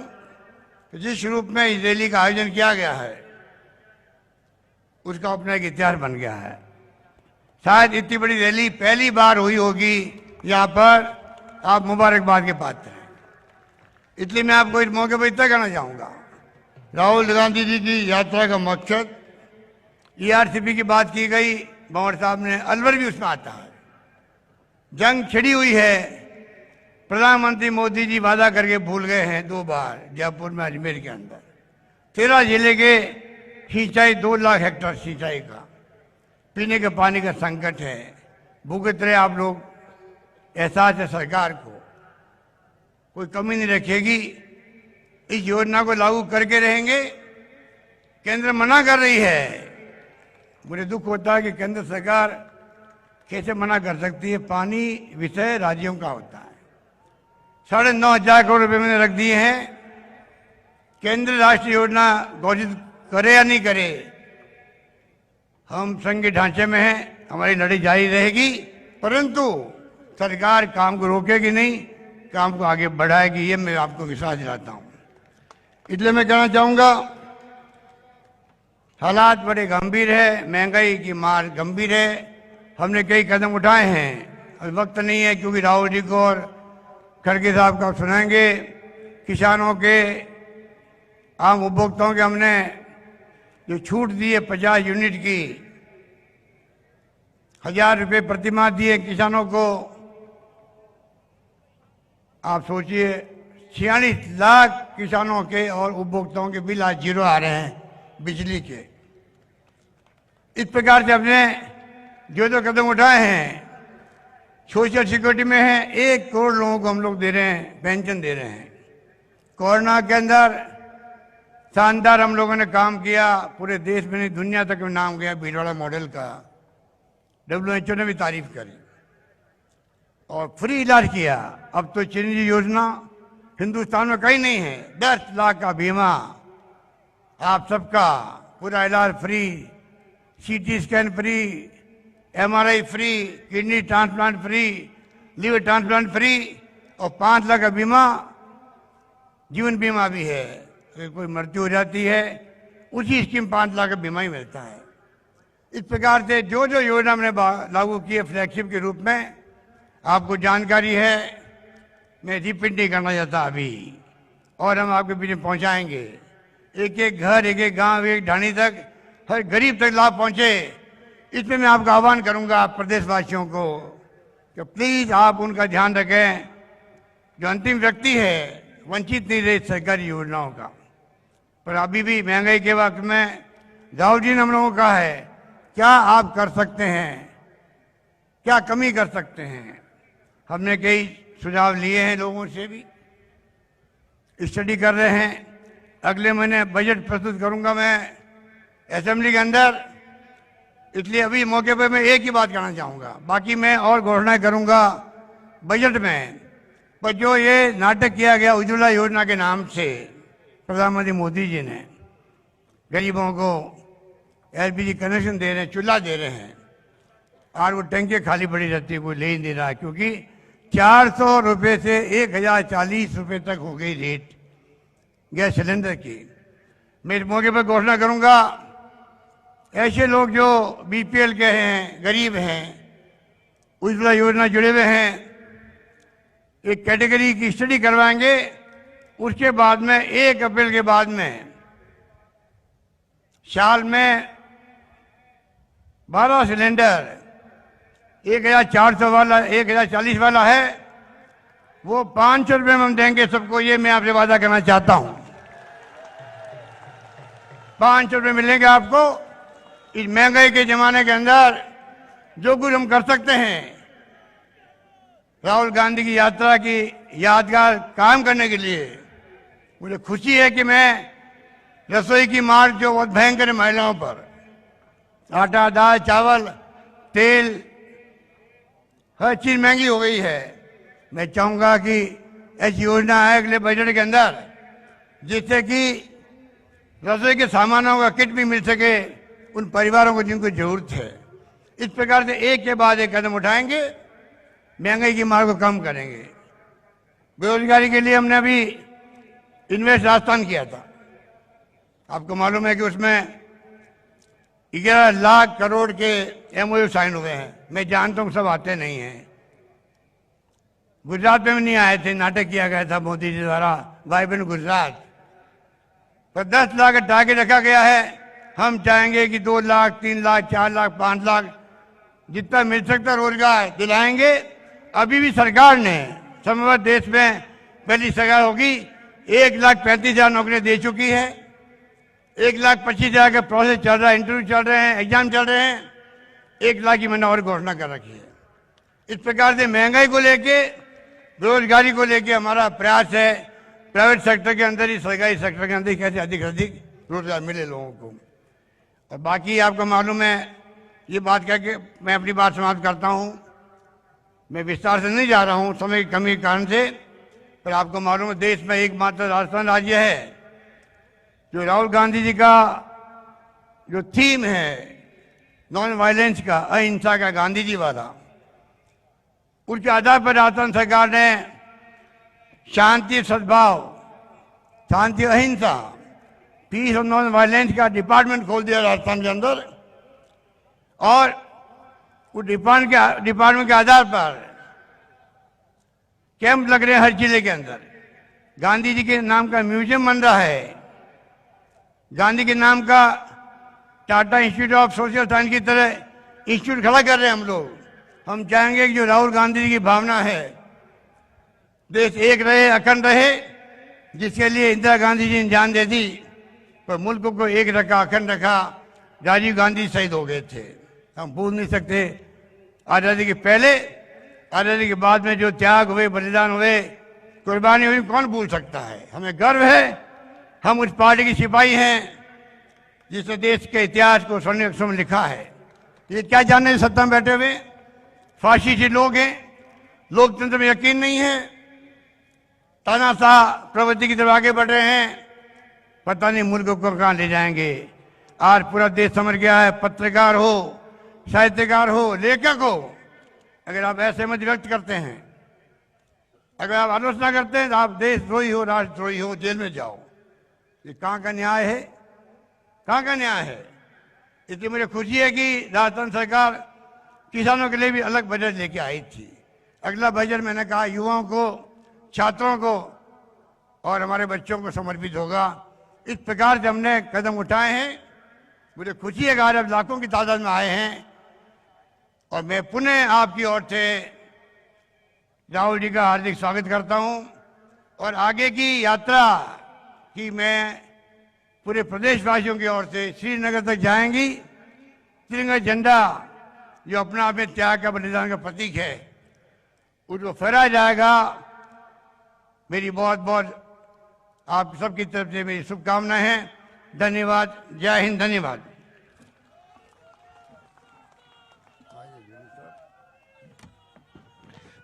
कि जिस रूप में इस रैली का आयोजन किया गया है उसका अपना एक इतिहास बन गया है। शायद इतनी बड़ी रैली पहली बार हुई होगी यहाँ पर। आप मुबारकबाद के पात्र हैं, इसलिए मैं आपको इस मौके पर इतना कहना चाहूँगा, राहुल गांधी जी की यात्रा का मकसद, ईआरसीपी की बात की गई, भंवर साहब ने, अलवर भी उसमें आता है। जंग छिड़ी हुई है, प्रधानमंत्री मोदी जी वादा करके भूल गए हैं 2 बार, जयपुर में, अजमेर के अंदर 13 जिले के सिंचाई, 2 लाख हेक्टेयर सिंचाई का, पीने के पानी का संकट है। भूखे तरह आप लोग, एहसास है सरकार को, कोई कमी नहीं रखेगी, इस योजना को लागू करके रहेंगे। केंद्र मना कर रही है। मुझे दुख होता है कि केंद्र सरकार कैसे मना कर सकती है। पानी विषय राज्यों का होता है। 9,500 करोड़ रुपए मैंने रख दिए हैं। केंद्र राष्ट्रीय योजना घोषित करे या नहीं करे, हम संघीय ढांचे में हैं, हमारी लड़ाई जारी रहेगी, परंतु सरकार काम को रोकेगी नहीं, काम को आगे बढ़ाएगी, ये मैं आपको विश्वास दिलाता हूं। इसलिए मैं कहना चाहूंगा हालात बड़े गंभीर है, महंगाई की मार गंभीर है। हमने कई कदम उठाए हैं, अभी वक्त नहीं है क्योंकि राहुल जी को और खड़गे साहब का सुनाएंगे। किसानों के, आम उपभोक्ताओं के हमने जो छूट दी है 50 यूनिट की, 1000 रुपये प्रतिमाह दिए किसानों को। आप सोचिए 46 लाख किसानों के और उपभोक्ताओं के बिल आज जीरो आ रहे हैं बिजली के। इस प्रकार से हमने जो कदम उठाए हैं, सोशल सिक्योरिटी में है 1 करोड़ लोगों को हम लोग दे रहे हैं, पेंशन दे रहे हैं। कोरोना के अंदर शानदार हम लोगों ने काम किया, पूरे देश में नहीं दुनिया तक में नाम गया भीलवाड़ा मॉडल का, WHO ने भी तारीफ करी और फ्री इलाज किया। अब तो चिरंजीवी योजना हिंदुस्तान में कहीं नहीं है, 10 लाख का बीमा आप सबका, पूरा इलाज free, CT scan free, MRI free, kidney transplant free, liver transplant free और 5 लाख का बीमा, जीवन बीमा भी है। अगर कोई मृत्यु हो जाती है उसी स्कीम 5 लाख का बीमा ही मिलता है। इस प्रकार से जो योजना हमने लागू की है फ्लैगशिप के रूप में, आपको जानकारी है, मैं रिपीट नहीं करना चाहता अभी, और हम आपके बीच में पहुंचाएंगे। एक एक घर, एक एक गांव, एक ढाणी तक, हर गरीब तक लाभ पहुंचे। इसमें मैं आपका आह्वान करूंगा प्रदेशवासियों को कि प्लीज आप उनका ध्यान रखें। जो अंतिम व्यक्ति है वंचित नहीं रहे सरकारी योजनाओं का। पर अभी भी महंगाई के वक्त में राहुल जी ने हम लोगों को कहा है क्या आप कर सकते हैं, क्या कमी कर सकते हैं। हमने कई सुझाव लिए हैं, लोगों से भी स्टडी कर रहे हैं। अगले महीने बजट प्रस्तुत करूंगा मैं असेंबली के अंदर, इसलिए अभी मौके पर मैं एक ही बात कहना चाहूंगा, बाकी मैं और घोषणा करूंगा बजट में। पर जो ये नाटक किया गया उज्ज्वला योजना के नाम से, प्रधानमंत्री मोदी जी ने गरीबों को LPG कनेक्शन दे रहे हैं, चूल्हा दे रहे हैं, और वो टंकी खाली पड़ी रहती है, कोई ले ही नहीं रहा, क्योंकि 400 रुपये से 1040 रुपये तक हो गई रेट गैस सिलेंडर की। मैं इस मौके पर घोषणा करूंगा, ऐसे लोग जो BPL के हैं, गरीब हैं, उज्ज्वला योजना जुड़े हुए हैं, एक कैटेगरी की स्टडी करवाएंगे। उसके बाद में 1 अप्रैल के बाद में साल में 12 सिलेंडर, 1400 वाला, 1040 वाला है, वो 500 रुपये में हम देंगे सबको। ये मैं आपसे वादा करना चाहता हूं, 500 रुपये मिलेंगे आपको। इस महंगाई के जमाने के अंदर जो कुछ हम कर सकते हैं, राहुल गांधी की यात्रा की यादगार काम करने के लिए, मुझे खुशी है कि मैं रसोई की मार जो बहुत भयंकर है महिलाओं पर, आटा, दाल, चावल, तेल, हर चीज महंगी हो गई है। मैं चाहूंगा कि ऐसी योजना आए अगले बजट के अंदर, जिससे कि रसोई के सामानों का किट भी मिल सके उन परिवारों को जिनको जरूरत है। इस प्रकार से एक के बाद एक कदम उठाएंगे, महंगाई की मार को कम करेंगे। बेरोजगारी के लिए हमने अभी इन्वेस्ट राजस्थान किया था, आपको मालूम है कि उसमें 11 लाख करोड़ के MOU साइन हुए हैं। मैं जानता हूं सब आते नहीं हैं, गुजरात में भी नहीं आए थे, नाटक किया गया था मोदी जी द्वारा वाइब्रेंट गुजरात पर। 10 लाख का टारगेट रखा गया है। हम चाहेंगे कि 2 लाख, 3 लाख, 4 लाख, 5 लाख जितना मिल सकता रोजगार दिलाएंगे। अभी भी सरकार ने समग्र देश में पहली सरकार होगी, 1,35,000 नौकरियां दे चुकी है। 1,25,000 का प्रोसेस चल रहा है, इंटरव्यू चल रहे हैं, एग्जाम चल रहे हैं। 1 लाख की मैंने और घोषणा कर रखी है। इस प्रकार से महंगाई को लेके, बेरोजगारी को लेके हमारा प्रयास है प्राइवेट सेक्टर के अंदर ही, सरकारी सेक्टर के अंदर ही कैसे अधिक से अधिक रोजगार मिले लोगों को। और बाकी आपको मालूम है, ये बात कह के मैं अपनी बात समाप्त करता हूं। मैं विस्तार से नहीं जा रहा हूं समय की कमी के कारण से, पर आपको मालूम है देश में एकमात्र राजस्थान राज्य है जो राहुल गांधी जी का जो थीम है नॉन वायलेंस का, अहिंसा का, गांधी जी वाला, उसके आधार पर राजस्थान सरकार ने शांति, सद्भाव, शांति, अहिंसा, पीस और नॉन वायलेंस का डिपार्टमेंट खोल दिया राजस्थान के अंदर, और उस डिपार्टमेंट के आधार पर कैंप लग रहे हैं हर जिले के अंदर। गांधी जी के नाम का म्यूजियम बन रहा है, गांधी के नाम का Tata institute of social science की तरह इंस्टीट्यूट खड़ा कर रहे हैं हम लोग। हम चाहेंगे कि जो राहुल गांधी जी की भावना है, देश एक रहे, अखंड रहे, जिसके लिए इंदिरा गांधी जी ने जान दे दी, पर मुल्क को एक रखा, अखंड रखा। राजीव गांधी शहीद हो गए थे, हम भूल नहीं सकते। आज़ादी के पहले, आज़ादी के बाद में जो त्याग हुए, बलिदान हुए, कुर्बानी हुई, कौन भूल सकता है। हमें गर्व है, हम उस पार्टी की सिपाही हैं जिसने देश के इतिहास को स्वर्ण अक्षरों में लिखा है। ये क्या जानने सत्ता में बैठे हुए फाशिस्ट लोग हैं, लोकतंत्र में यकीन नहीं है, तानाशाह प्रवृत्ति की तरफ आगे बढ़ रहे हैं, पता नहीं मुल्क को कहां ले जाएंगे। आज पूरा देश समझ गया है, पत्रकार हो, साहित्यकार हो, लेखक हो, अगर आप ऐसे मत व्यक्त करते हैं, अगर आप आलोचना करते हैं तो आप देशद्रोही हो, राष्ट्रद्रोही हो, जेल में जाओ। ये कहाँ का न्याय है, कहाँ का न्याय है। इसलिए मुझे खुशी है कि राजस्थान सरकार किसानों के लिए भी अलग बजट लेके आई थी। अगला बजट मैंने कहा युवाओं को, छात्रों को और हमारे बच्चों को समर्पित होगा। इस प्रकार से हमने कदम उठाए हैं। मुझे खुशी है कि आज अब लाखों की तादाद में आए हैं, और मैं पुनः आपकी ओर से राहुल जी का हार्दिक स्वागत करता हूं। और आगे की यात्रा की मैं पूरे प्रदेशवासियों की ओर से श्रीनगर तक जाएंगी। तिरंगा झंडा जो अपना आप में त्याग का, बलिदान का प्रतीक है, उसको फहराया जाएगा। मेरी बहुत बहुत आप सबकी तरफ से मेरी शुभकामनाएं हैं। धन्यवाद, जय हिंद, धन्यवाद।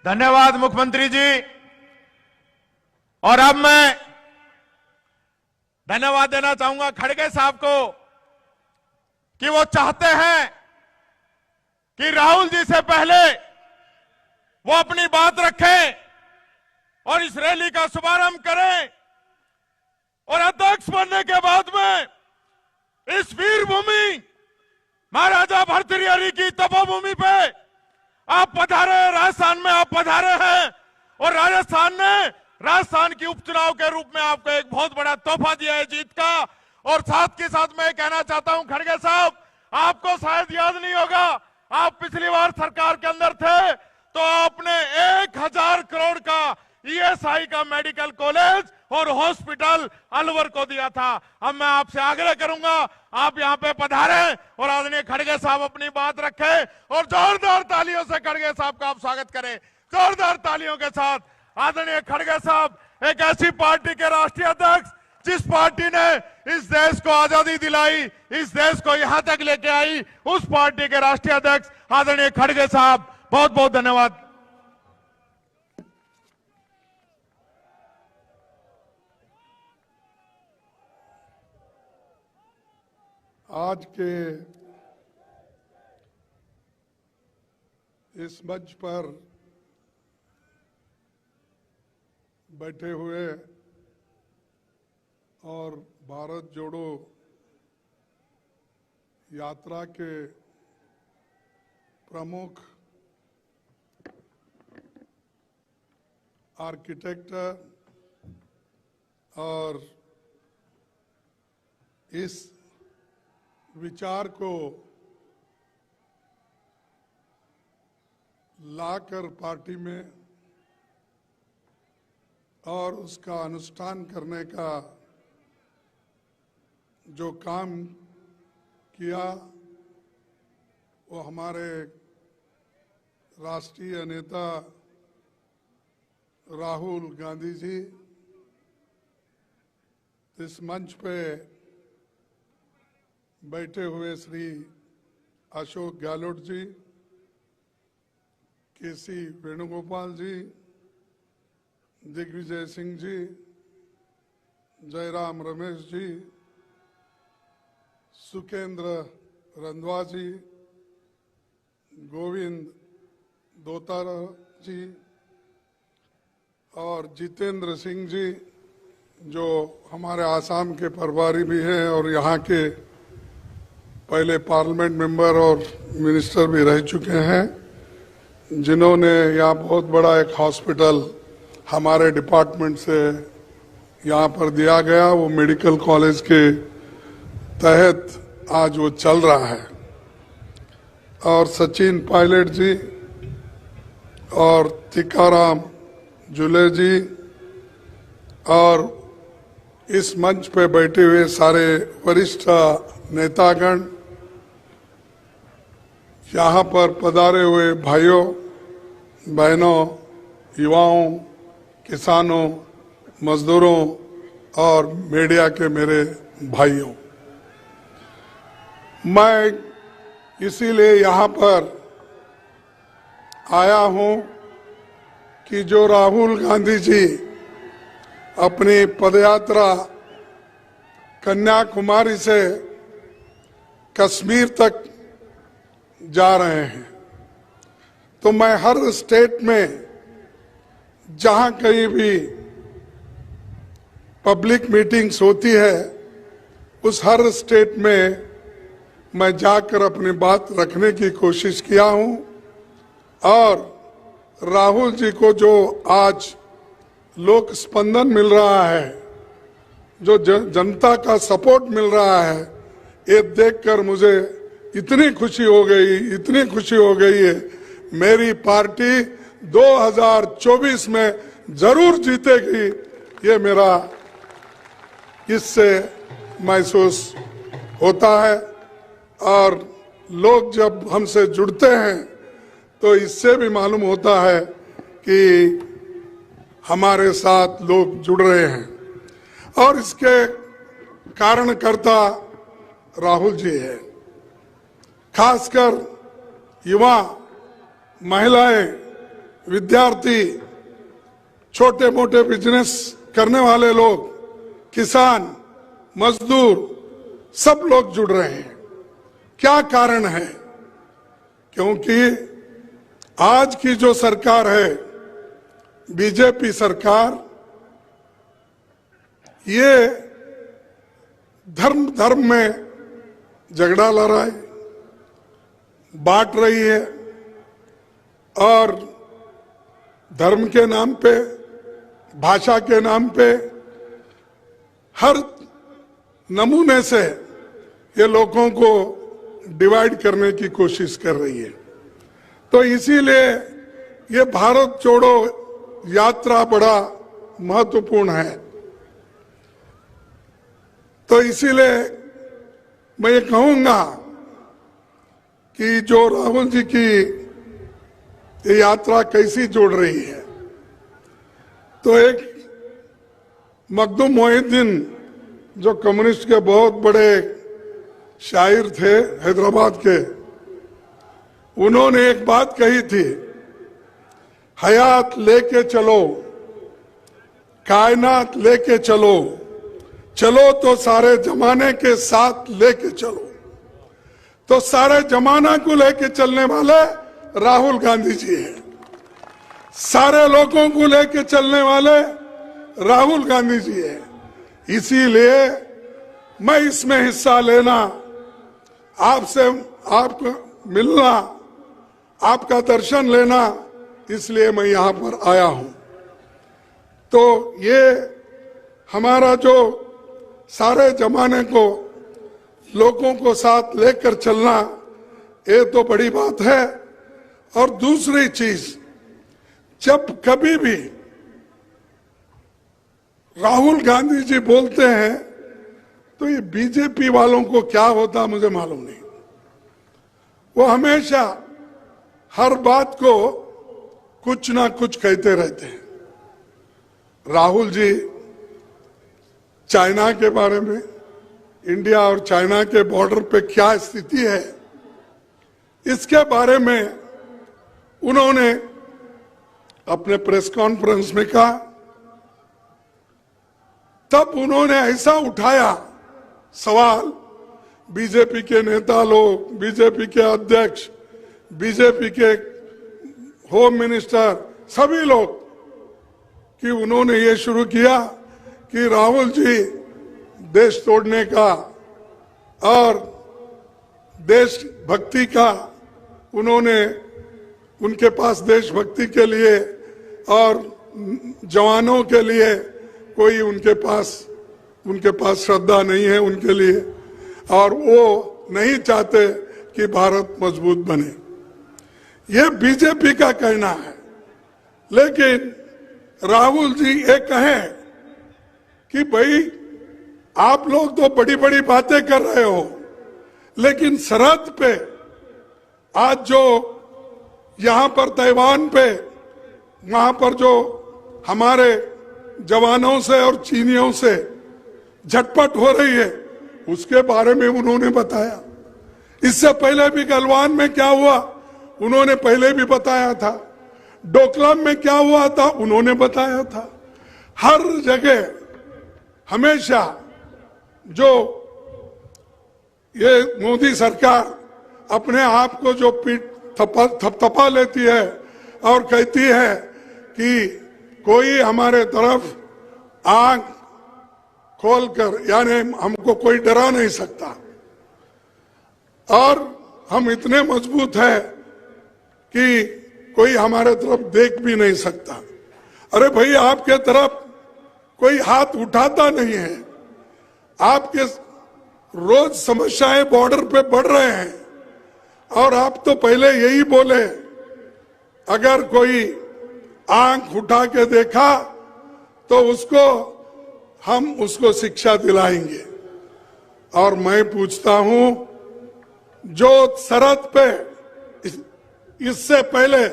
धन्यवाद मुख्यमंत्री जी। और अब मैं धन्यवाद देना चाहूंगा खड़गे साहब को कि वो चाहते हैं कि राहुल जी से पहले वो अपनी बात रखें और इस रैली का शुभारंभ करें, और अध्यक्ष बनने के बाद में इस वीर भूमि महाराजा भर्तृहरि की तपोभूमि पे आप पधारे, राजस्थान में आप पधारे हैं, और राजस्थान की उपचुनाव के रूप में आपको एक बहुत बड़ा तोहफा दिया है जीत का। और साथ के साथ मैं कहना चाहता हूं खड़गे साहब, आपको शायद याद नहीं होगा, आप पिछली बार सरकार के अंदर थे तो आपने 1000 करोड़ का ईएसआई का मेडिकल कॉलेज और हॉस्पिटल अलवर को दिया था। अब मैं आपसे आग्रह करूंगा आप यहां पे पधारें और आदरणीय खड़गे साहब अपनी बात रखें, और जोरदार तालियों से खड़गे साहब का आप स्वागत करें। जोरदार तालियों के साथ आदरणीय खड़गे साहब, एक ऐसी पार्टी के राष्ट्रीय अध्यक्ष जिस पार्टी ने इस देश को आजादी दिलाई, इस देश को यहां तक लेके आई, उस पार्टी के राष्ट्रीय अध्यक्ष आदरणीय खड़गे साहब, बहुत बहुत धन्यवाद। आज के इस मंच पर बैठे हुए और भारत जोड़ो यात्रा के प्रमुख आर्किटेक्ट और इस विचार को लाकर पार्टी में और उसका अनुष्ठान करने का जो काम किया वो हमारे राष्ट्रीय नेता राहुल गांधी जी इस मंच पे बैठे हुए श्री अशोक गहलोत जी, केसी वेणुगोपाल जी, दिग्विजय सिंह जी, जयराम रमेश जी, सुकेंद्र रंधवा जी, गोविंद दोतारा जी और जितेंद्र सिंह जी, जो हमारे आसाम के प्रभारी भी हैं और यहाँ के पहले पार्लियामेंट मेंबर और मिनिस्टर भी रह चुके हैं, जिन्होंने यहाँ बहुत बड़ा एक हॉस्पिटल हमारे डिपार्टमेंट से यहाँ पर दिया गया, वो मेडिकल कॉलेज के तहत आज वो चल रहा है। और सचिन पायलट जी और टीकाराम जुले जी और इस मंच पे बैठे हुए सारे वरिष्ठ नेतागण, यहाँ पर पधारे हुए भाइयों बहनों, युवाओं, किसानों, मजदूरों और मीडिया के मेरे भाइयों, मैं इसीलिए यहाँ पर आया हूँ कि जो राहुल गांधी जी अपनी पदयात्रा कन्याकुमारी से कश्मीर तक जा रहे हैं, तो मैं हर स्टेट में जहां कहीं भी पब्लिक मीटिंग्स होती है, उस हर स्टेट में मैं जाकर अपनी बात रखने की कोशिश किया हूं। और राहुल जी को जो आज लोक स्पंदन मिल रहा है, जो जनता का सपोर्ट मिल रहा है, ये देखकर मुझे इतनी खुशी हो गई है। मेरी पार्टी 2024 में जरूर जीतेगी, ये मेरा इससे महसूस होता है। और लोग जब हमसे जुड़ते हैं तो इससे भी मालूम होता है कि हमारे साथ लोग जुड़ रहे हैं। और इसके कारणकर्ता राहुल जी है। खासकर युवा, महिलाएं, विद्यार्थी, छोटे मोटे बिजनेस करने वाले लोग, किसान, मजदूर, सब लोग जुड़ रहे हैं। क्या कारण है? क्योंकि आज की जो सरकार है, बीजेपी सरकार, ये धर्म में झगड़ा लड़ा है, बांट रही है और धर्म के नाम पे, भाषा के नाम पे हर नमूने से ये लोगों को डिवाइड करने की कोशिश कर रही है। तो इसीलिए ये भारत जोड़ो यात्रा बड़ा महत्वपूर्ण है। तो इसीलिए मैं ये कहूंगा कि जो राहुल जी की ये यात्रा कैसी जोड़ रही है, तो एक मखदूम मोहिउद्दीन जो कम्युनिस्ट के बहुत बड़े शायर थे हैदराबाद के, उन्होंने एक बात कही थी, हयात लेके चलो, कायनात लेके चलो, चलो तो सारे जमाने के साथ लेके चलो। तो सारे जमाना को लेके चलने वाले राहुल गांधी जी हैं, सारे लोगों को लेके चलने वाले राहुल गांधी जी हैं। इसीलिए मैं इसमें हिस्सा लेना, आपसे आपको मिलना, आपका दर्शन लेना, इसलिए मैं यहाँ पर आया हूं। तो ये हमारा जो सारे जमाने को लोगों को साथ लेकर चलना, ये तो बड़ी बात है। और दूसरी चीज, जब कभी भी राहुल गांधी जी बोलते हैं तो ये बीजेपी वालों को क्या होता मुझे मालूम नहीं। वो हमेशा हर बात को कुछ ना कुछ कहते रहते हैं। राहुल जी चाइना के बारे में, इंडिया और चाइना के बॉर्डर पे क्या स्थिति है, इसके बारे में उन्होंने अपने प्रेस कॉन्फ्रेंस में कहा। तब उन्होंने ऐसा उठाया सवाल, बीजेपी के नेता लोग, बीजेपी के अध्यक्ष, बीजेपी के होम मिनिस्टर, सभी लोग, कि उन्होंने ये शुरू किया कि राहुल जी देश तोड़ने का और देशभक्ति का उनके पास देशभक्ति के लिए और जवानों के लिए कोई उनके पास श्रद्धा नहीं है उनके लिए, और वो नहीं चाहते कि भारत मजबूत बने। ये बीजेपी का कहना है। लेकिन राहुल जी ये कहें कि भाई आप लोग तो बड़ी बड़ी बातें कर रहे हो, लेकिन सरहद पे आज जो यहां पर ताइवान पे वहां पर जो हमारे जवानों से और चीनियों से झटपट हो रही है उसके बारे में उन्होंने बताया। इससे पहले भी गलवान में क्या हुआ उन्होंने पहले भी बताया था, डोकलाम में क्या हुआ था उन्होंने बताया था। हर जगह हमेशा जो ये मोदी सरकार अपने आप को जो पीठ थपथपा लेती है और कहती है कि कोई हमारे तरफ आंख खोलकर, यानी हमको कोई डरा नहीं सकता और हम इतने मजबूत हैं कि कोई हमारे तरफ देख भी नहीं सकता। अरे भाई आपके तरफ कोई हाथ उठाता नहीं है। आपके रोज समस्याएं बॉर्डर पे बढ़ रहे हैं और आप तो पहले यही बोले अगर कोई आंख उठा के देखा तो हम उसको शिक्षा दिलाएंगे। और मैं पूछता हूं जो सरहद पे इससे पहले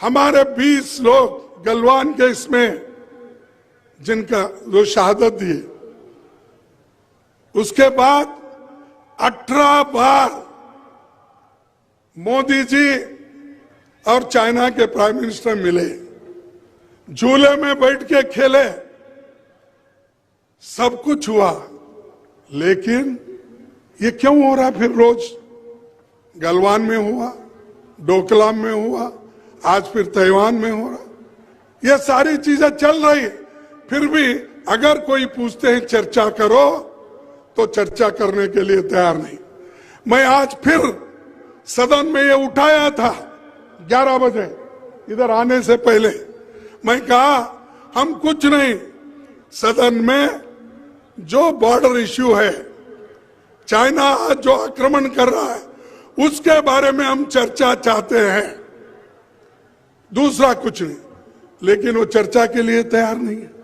हमारे 20 लोग गलवान के इसमें जिनका जो शहादत दिए, उसके बाद 18 बार मोदी जी और चाइना के प्राइम मिनिस्टर मिले, झूले में बैठ के खेले, सब कुछ हुआ, लेकिन ये क्यों हो रहा? फिर रोज गलवान में हुआ, डोकलाम में हुआ, आज फिर ताइवान में हो रहा। ये सारी चीजें चल रही, फिर भी अगर कोई पूछते हैं चर्चा करो तो चर्चा करने के लिए तैयार नहीं। मैं आज फिर सदन में ये उठाया था 11 बजे इधर आने से पहले। मैं कहा हम कुछ नहीं, सदन में जो बॉर्डर इश्यू है, चाइना आज जो आक्रमण कर रहा है उसके बारे में हम चर्चा चाहते हैं, दूसरा कुछ नहीं। लेकिन वो चर्चा के लिए तैयार नहीं है।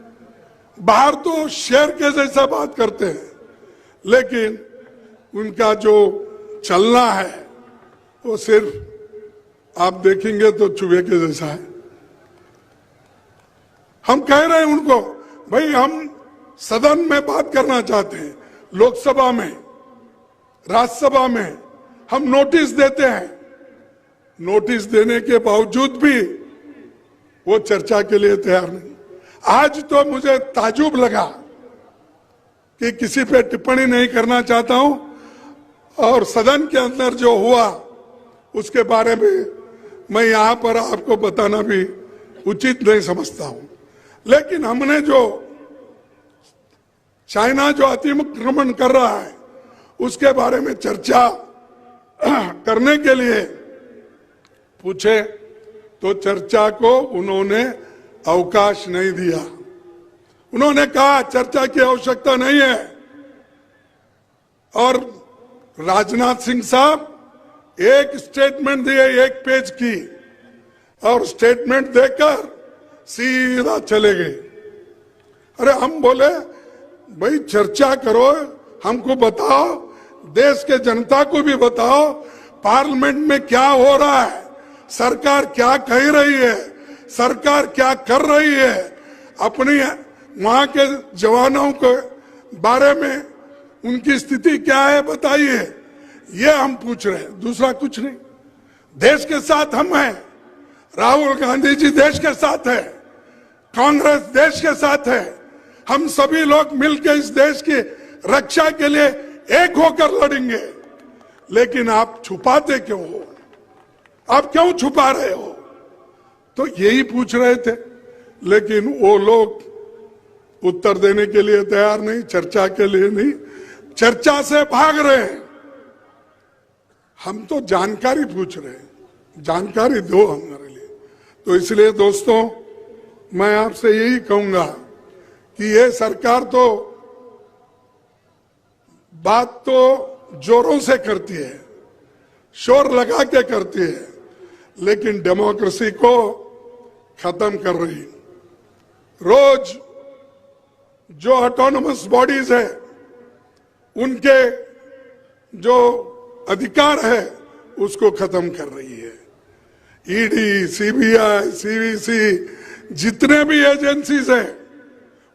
बाहर तो शेर के जैसा बात करते हैं, लेकिन उनका जो चलना है वो सिर्फ आप देखेंगे तो चूहे के जैसा है। हम कह रहे हैं उनको, भाई हम सदन में बात करना चाहते हैं, लोकसभा में, राज्यसभा में हम नोटिस देते हैं, नोटिस देने के बावजूद भी वो चर्चा के लिए तैयार नहीं। आज तो मुझे ताजुब लगा कि किसी पे टिप्पणी नहीं करना चाहता हूं और सदन के अंदर जो हुआ उसके बारे में मैं यहां पर आपको बताना भी उचित नहीं समझता हूं। लेकिन हमने जो चाइना जो अतिक्रमण कर रहा है उसके बारे में चर्चा करने के लिए पूछे तो चर्चा को उन्होंने अवकाश नहीं दिया। उन्होंने कहा चर्चा की आवश्यकता नहीं है। और राजनाथ सिंह साहब एक स्टेटमेंट दिए 1 पेज की, और स्टेटमेंट देकर सीधा चले गए। अरे हम बोले भाई चर्चा करो, हमको बताओ, देश के जनता को भी बताओ पार्लियामेंट में क्या हो रहा है, सरकार क्या कह रही है, सरकार क्या कर रही है, अपनी वहां के जवानों के बारे में उनकी स्थिति क्या है बताइए। ये हम पूछ रहे हैं, दूसरा कुछ नहीं। देश के साथ हम हैं, राहुल गांधी जी देश के साथ है, कांग्रेस देश के साथ है, हम सभी लोग मिलकर इस देश की रक्षा के लिए एक होकर लड़ेंगे। लेकिन आप छुपाते क्यों हो? आप क्यों छुपा रहे हो? तो यही पूछ रहे थे। लेकिन वो लोग उत्तर देने के लिए तैयार नहीं, चर्चा के लिए नहीं, चर्चा से भाग रहे हैं। हम तो जानकारी पूछ रहे हैं, जानकारी दो हमारे लिए। तो इसलिए दोस्तों, मैं आपसे यही कहूंगा कि ये सरकार तो बात तो जोरों से करती है, शोर लगा के करती है, लेकिन डेमोक्रेसी को खत्म कर रही है। रोज जो ऑटोनमस बॉडीज है, उनके जो अधिकार है, उसको खत्म कर रही है। ईडी, सीबीआई, सीवीसी, जितने भी एजेंसीज हैं,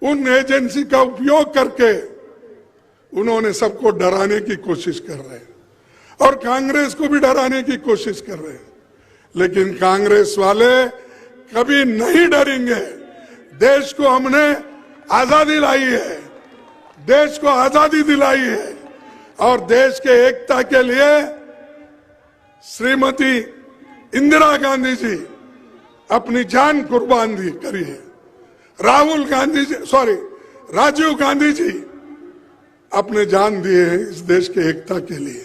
उन एजेंसी का उपयोग करके उन्होंने सबको डराने की कोशिश कर रहे हैं और कांग्रेस को भी डराने की कोशिश कर रहे हैं। लेकिन कांग्रेस वाले कभी नहीं डरेंगे। देश को हमने आजादी लाई है, देश को आजादी दिलाई है और देश के एकता के लिए श्रीमती इंदिरा गांधी जी अपनी जान कुर्बान करी है। राजीव गांधी जी अपने जान दिए हैं इस देश के एकता के लिए।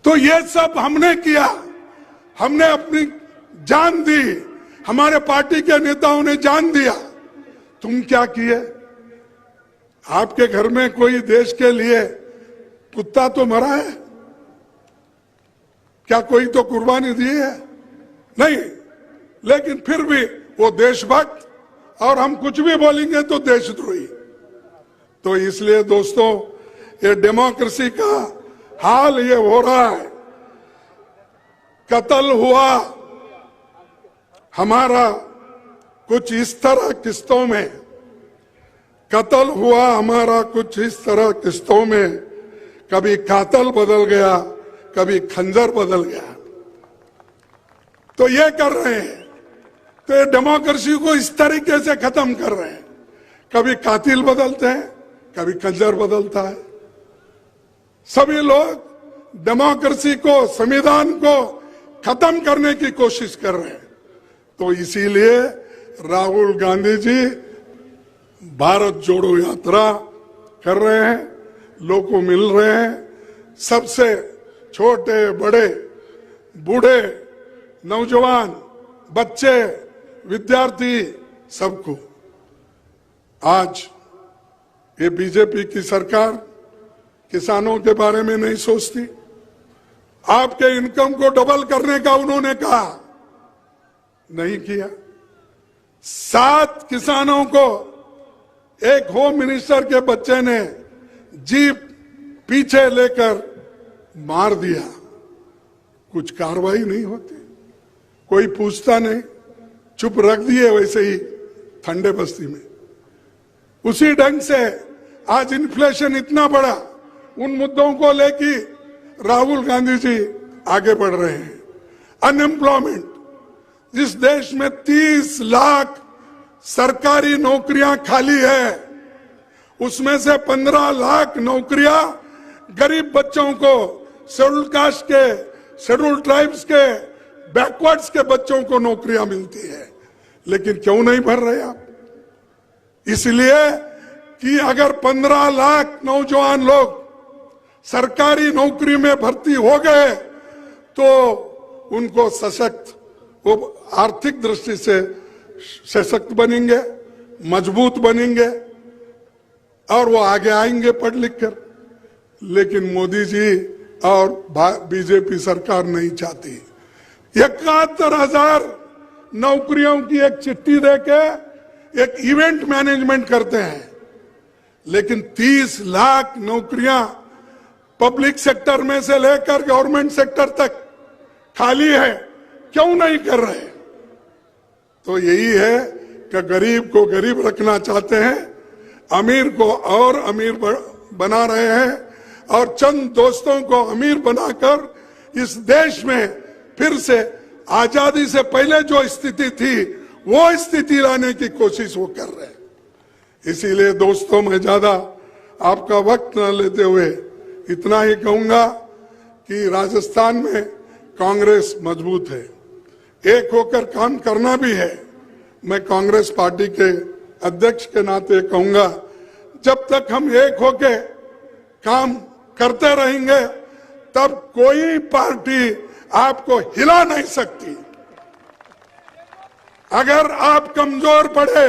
तो ये सब हमने किया, हमने अपनी जान दी, हमारे पार्टी के नेताओं ने जान दिया। तुम क्या किए? आपके घर में कोई देश के लिए कुत्ता तो मरा है? क्या कोई तो कुर्बानी दी है? नहीं। लेकिन फिर भी वो देशभक्त, और हम कुछ भी बोलेंगे तो देशद्रोही। तो इसलिए दोस्तों, ये डेमोक्रेसी का हाल ये हो रहा है। कत्ल हुआ हमारा कुछ इस तरह किस्तों में, कत्ल हुआ हमारा कुछ इस तरह किस्तों में, कभी कातल बदल गया, कभी खंजर बदल गया। तो ये कर रहे हैं, तो ये डेमोक्रेसी को इस तरीके से खत्म कर रहे हैं। कभी कातिल बदलते हैं, कभी खंजर बदलता है। सभी लोग डेमोक्रेसी को, संविधान को खत्म करने की कोशिश कर रहे हैं। तो इसीलिए राहुल गांधी जी भारत जोड़ो यात्रा कर रहे हैं, लोगों को मिल रहे हैं, सबसे छोटे बड़े, बूढ़े, नौजवान, बच्चे, विद्यार्थी, सबको। आज ये बीजेपी की सरकार किसानों के बारे में नहीं सोचती। आपके इनकम को डबल करने का उन्होंने कहा, नहीं किया। 7 किसानों को एक होम मिनिस्टर के बच्चे ने जीप पीछे लेकर मार दिया, कुछ कार्रवाई नहीं होती, कोई पूछता नहीं, चुप रख दिए वैसे ही ठंडे बस्ती में। उसी ढंग से आज इन्फ्लेशन इतना बड़ा, उन मुद्दों को लेके राहुल गांधी जी आगे बढ़ रहे हैं। अनएम्प्लॉयमेंट, जिस देश में 30 लाख सरकारी नौकरियां खाली है, उसमें से 15 लाख नौकरियां गरीब बच्चों को, शेड्यूल्ड कास्ट के, शेड्यूल्ड ट्राइब्स के, बैकवर्ड्स के बच्चों को नौकरियां मिलती है। लेकिन क्यों नहीं भर रहे आप? इसलिए कि अगर 15 लाख नौजवान लोग सरकारी नौकरी में भर्ती हो गए तो उनको सशक्त, वो आर्थिक दृष्टि से सशक्त बनेंगे, मजबूत बनेंगे और वो आगे आएंगे पढ़ लिख कर। लेकिन मोदी जी और बीजेपी सरकार नहीं चाहती। 71,000 नौकरियों की एक चिट्ठी देके एक इवेंट मैनेजमेंट करते हैं, लेकिन 30 लाख नौकरियां पब्लिक सेक्टर में से लेकर गवर्नमेंट सेक्टर तक खाली है, क्यों नहीं कर रहे? तो यही है कि गरीब को गरीब रखना चाहते हैं, अमीर को और अमीर बना रहे हैं, और चंद दोस्तों को अमीर बनाकर इस देश में फिर से आजादी से पहले जो स्थिति थी वो स्थिति लाने की कोशिश वो कर रहे हैं। इसीलिए दोस्तों, मैं ज्यादा आपका वक्त न लेते हुए इतना ही कहूंगा कि राजस्थान में कांग्रेस मजबूत है, एक होकर काम करना भी है। मैं कांग्रेस पार्टी के अध्यक्ष के नाते कहूंगा, जब तक हम एक होके काम करते रहेंगे तब कोई पार्टी आपको हिला नहीं सकती। अगर आप कमजोर पड़े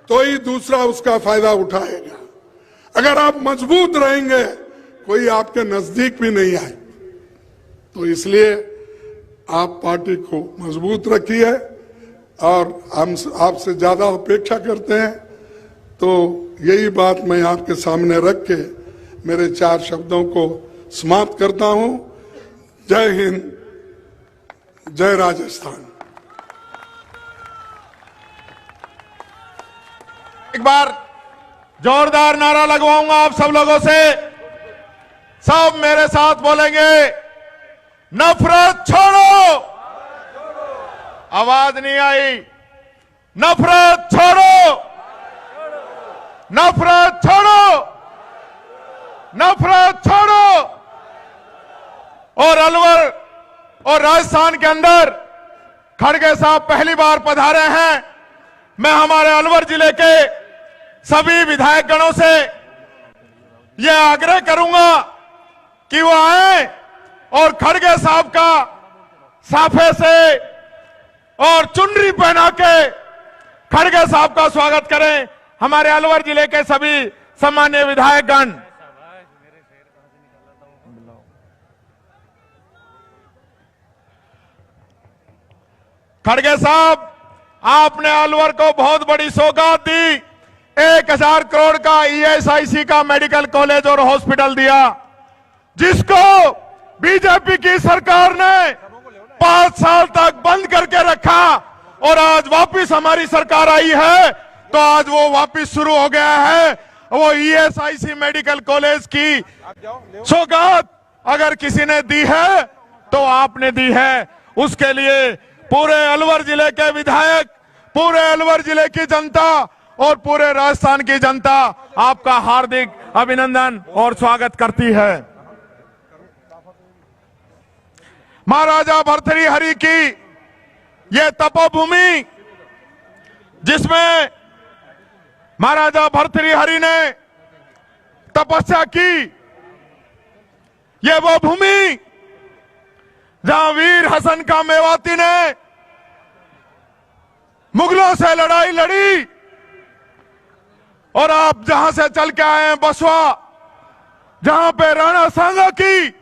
तो ही दूसरा उसका फायदा उठाएगा। अगर आप मजबूत रहेंगे कोई आपके नजदीक भी नहीं आए। तो इसलिए आप पार्टी को मजबूत रखिए और हम आपसे ज्यादा अपेक्षा करते हैं। तो यही बात मैं आपके सामने रख के मेरे 4 शब्दों को समाप्त करता हूं। जय हिंद, जय राजस्थान। एक बार जोरदार नारा लगवाऊंगा आप सब लोगों से। सब मेरे साथ बोलेंगे, नफरत छोड़ो। आवाज नहीं आई। नफरत छोड़ो, नफरत छोड़ो, नफरत छोड़ो। और अलवर और राजस्थान के अंदर खड़गे साहब पहली बार पधारे हैं। मैं हमारे अलवर जिले के सभी विधायक गणों से यह आग्रह करूंगा कि वो आए और खड़गे साहब का साफे से और चुनरी पहना के खड़गे साहब का स्वागत करें। हमारे अलवर जिले के सभी सम्मान्य विधायक गण। खड़गे साहब, आपने अलवर को बहुत बड़ी सौगात दी। 1000 करोड़ का ESIC का मेडिकल कॉलेज और हॉस्पिटल दिया, जिसको बीजेपी की सरकार ने 5 साल तक बंद करके रखा। और आज वापस हमारी सरकार आई है तो आज वो वापस शुरू हो गया है। वो ESIC मेडिकल कॉलेज की सौगात अगर किसी ने दी है तो आपने दी है। उसके लिए पूरे अलवर जिले के विधायक, पूरे अलवर जिले की जनता और पूरे राजस्थान की जनता आपका हार्दिक अभिनंदन और स्वागत करती है। महाराजा भर्तृहरि की यह तपोभूमि, जिसमें महाराजा भर्तृहरि ने तपस्या की, यह वो भूमि जहां वीर हसन का मेवाती ने मुगलों से लड़ाई लड़ी। और आप जहां से चल के आए हैं बसवा, जहां पे राणा सांगा की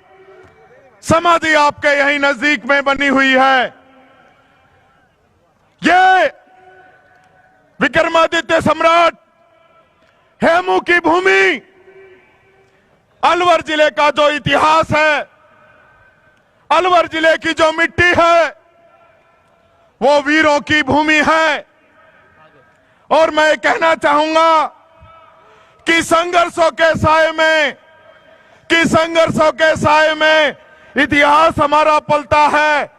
समाधि आपके यहीं नजदीक में बनी हुई है। ये विक्रमादित्य सम्राट हेमू की भूमि, अलवर जिले का जो इतिहास है, अलवर जिले की जो मिट्टी है, वो वीरों की भूमि है। और मैं कहना चाहूंगा कि संघर्षों के साए में इतिहास हमारा पलता है।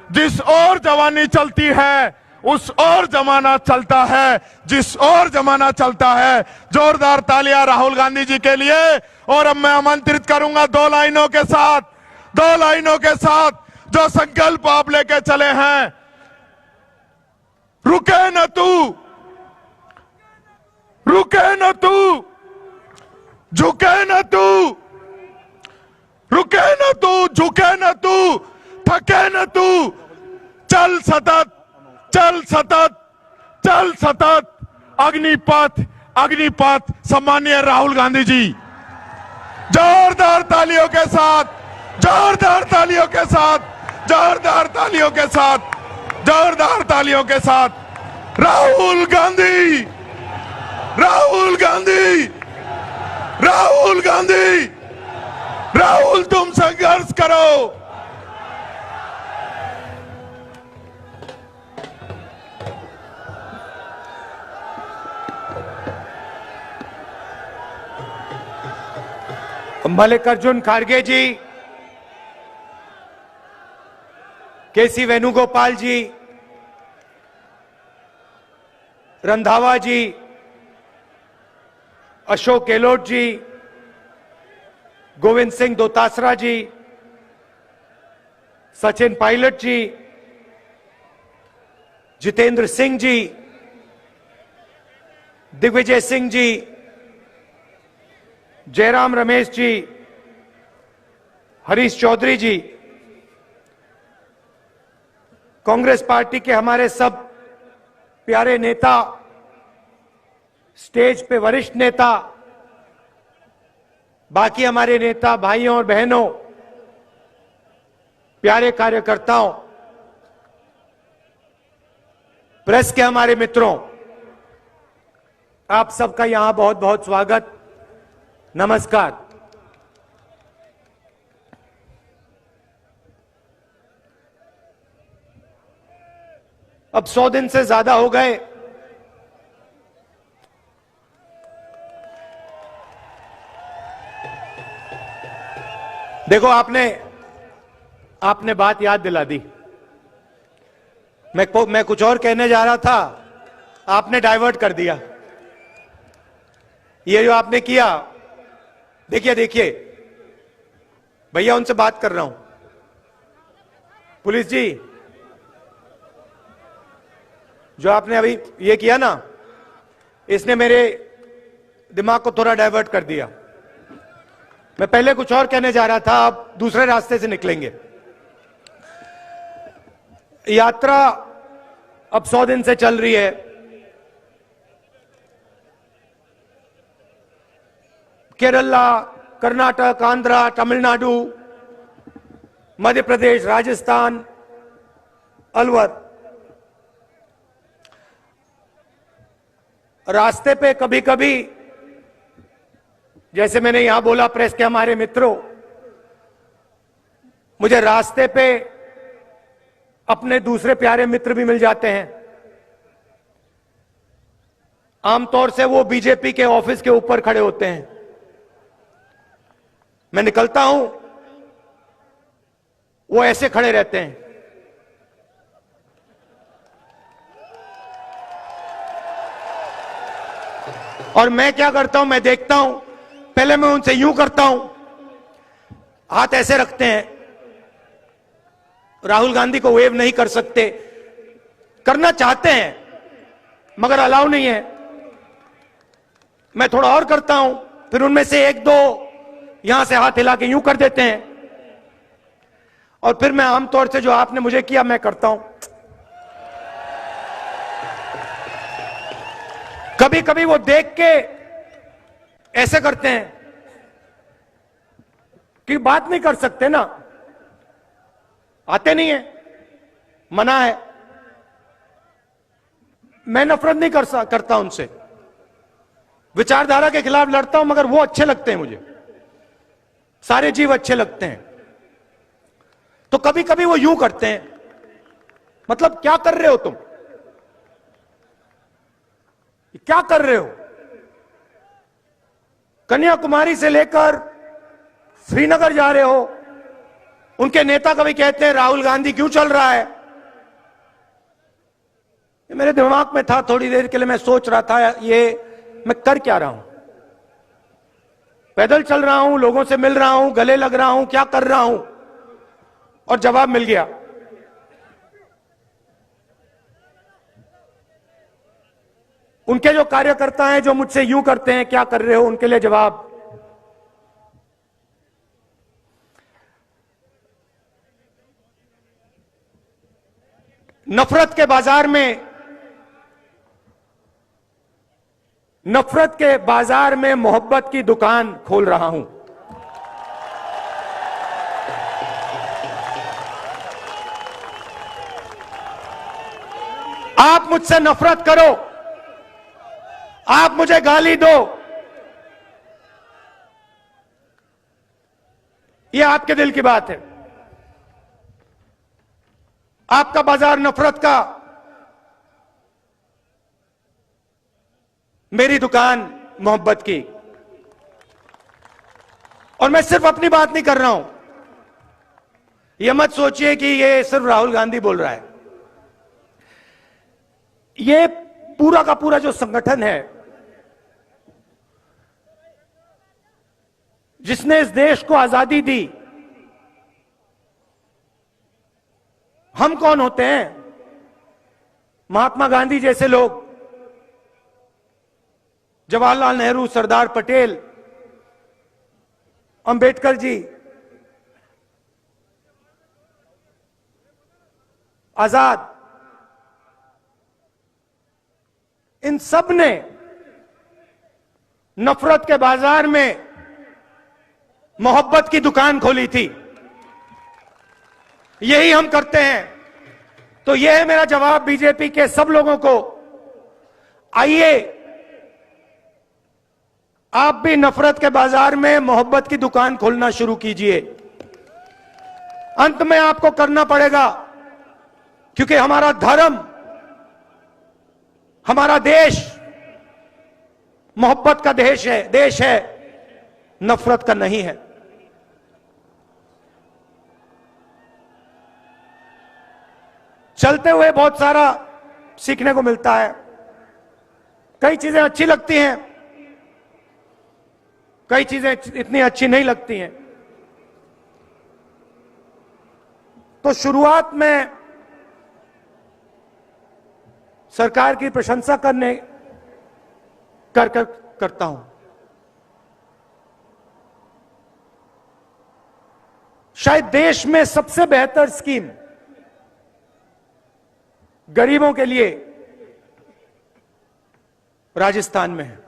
जिस ओर जवानी चलती है उस ओर जमाना चलता है, जिस ओर जमाना चलता है। जोरदार तालियां राहुल गांधी जी के लिए। और अब मैं आमंत्रित करूंगा 2 लाइनों के साथ जो संकल्प आप लेके चले हैं, रुके न तू, रुके न तू, झुके न तू, रुके न तू, झुके न तू, थके न तू, चल सतत, चल सतत, चल सतत, अग्निपथ, अग्निपथ। सम्माननीय राहुल गांधी जी, जोरदार तालियों के साथ, जोरदार तालियों के साथ, जोरदार तालियों के साथ, जोरदार तालियों के साथ। राहुल गांधी, राहुल गांधी, राहुल गांधी, राहुल तुम संघर्ष करो। मल्लिकार्जुन खड़गे जी, केसी वेणुगोपाल जी, रंधावा जी, अशोक गहलोत जी, गोविंद सिंह दोतासरा जी, सचिन पायलट जी, जितेंद्र सिंह जी, दिग्विजय सिंह जी, जयराम रमेश जी, हरीश चौधरी जी, कांग्रेस पार्टी के हमारे सब प्यारे नेता, स्टेज पे वरिष्ठ नेता, बाकी हमारे नेता भाइयों और बहनों, प्यारे कार्यकर्ताओं, प्रेस के हमारे मित्रों, आप सबका यहां बहुत बहुत स्वागत, नमस्कार। अब 100 दिन से ज्यादा हो गए देखो, आपने बात याद दिला दी। मैं कुछ और कहने जा रहा था, आपने डाइवर्ट कर दिया। ये जो आपने किया, देखिए भैया, उनसे बात कर रहा हूं। पुलिस जी, जो आपने अभी ये किया ना, इसने मेरे दिमाग को थोड़ा डाइवर्ट कर दिया। मैं पहले कुछ और कहने जा रहा था, आप दूसरे रास्ते से निकलेंगे। यात्रा अब 100 दिन से चल रही है। केरला, कर्नाटक, आंध्रा, तमिलनाडु, मध्य प्रदेश, राजस्थान, अलवर। रास्ते पे कभी कभी, जैसे मैंने यहां बोला प्रेस के हमारे मित्रों, मुझे रास्ते पे अपने दूसरे प्यारे मित्र भी मिल जाते हैं। आमतौर से वो बीजेपी के ऑफिस के ऊपर खड़े होते हैं। मैं निकलता हूं, वो ऐसे खड़े रहते हैं। और मैं क्या करता हूं, मैं देखता हूं, पहले मैं उनसे यूं करता हूं, हाथ ऐसे रखते हैं। राहुल गांधी को वेव नहीं कर सकते, करना चाहते हैं मगर अलाउ नहीं है। मैं थोड़ा और करता हूं, फिर उनमें से एक दो यहां से हाथ हिला के यूं कर देते हैं, और फिर मैं आमतौर से जो आपने मुझे किया मैं करता हूं। कभी कभी वो देख के ऐसे करते हैं कि बात नहीं कर सकते ना, आते नहीं है, मना है। मैं नफरत नहीं करता उनसे, विचारधारा के खिलाफ लड़ता हूं, मगर वो अच्छे लगते हैं मुझे, सारे जीव अच्छे लगते हैं। तो कभी कभी वो यूं करते हैं, मतलब क्या कर रहे हो तुम, क्या कर रहे हो? कन्याकुमारी से लेकर श्रीनगर जा रहे हो। उनके नेता कभी कहते हैं राहुल गांधी क्यों चल रहा है। ये मेरे दिमाग में था, थोड़ी देर के लिए मैं सोच रहा था, ये मैं कर क्या रहा हूं। पैदल चल रहा हूं, लोगों से मिल रहा हूं, गले लग रहा हूं, क्या कर रहा हूं? और जवाब मिल गया। उनके जो कार्यकर्ता हैं जो मुझसे यूं करते हैं, क्या कर रहे हो, उनके लिए जवाब। नफरत के बाजार में मोहब्बत की दुकान खोल रहा हूं। आप मुझसे नफरत करो, आप मुझे गाली दो, यह आपके दिल की बात है। आपका बाजार नफरत का, मेरी दुकान मोहब्बत की। और मैं सिर्फ अपनी बात नहीं कर रहा हूं, यह मत सोचिए कि यह सिर्फ राहुल गांधी बोल रहा है। यह पूरा का पूरा जो संगठन है, जिसने इस देश को आजादी दी। हम कौन होते हैं? महात्मा गांधी जैसे लोग, जवाहरलाल नेहरू, सरदार पटेल, अंबेडकर जी, आजाद, इन सब ने नफरत के बाजार में मोहब्बत की दुकान खोली थी। यही हम करते हैं। तो यह है मेरा जवाब बीजेपी के सब लोगों को। आइए आप भी नफरत के बाजार में मोहब्बत की दुकान खोलना शुरू कीजिए। अंत में आपको करना पड़ेगा, क्योंकि हमारा धर्म, हमारा देश मोहब्बत का देश है, नफरत का नहीं है। चलते हुए बहुत सारा सीखने को मिलता है। कई चीजें अच्छी लगती हैं, कई चीजें इतनी अच्छी नहीं लगती हैं। तो शुरुआत में सरकार की प्रशंसा करता हूं। शायद देश में सबसे बेहतर स्कीम गरीबों के लिए राजस्थान में है।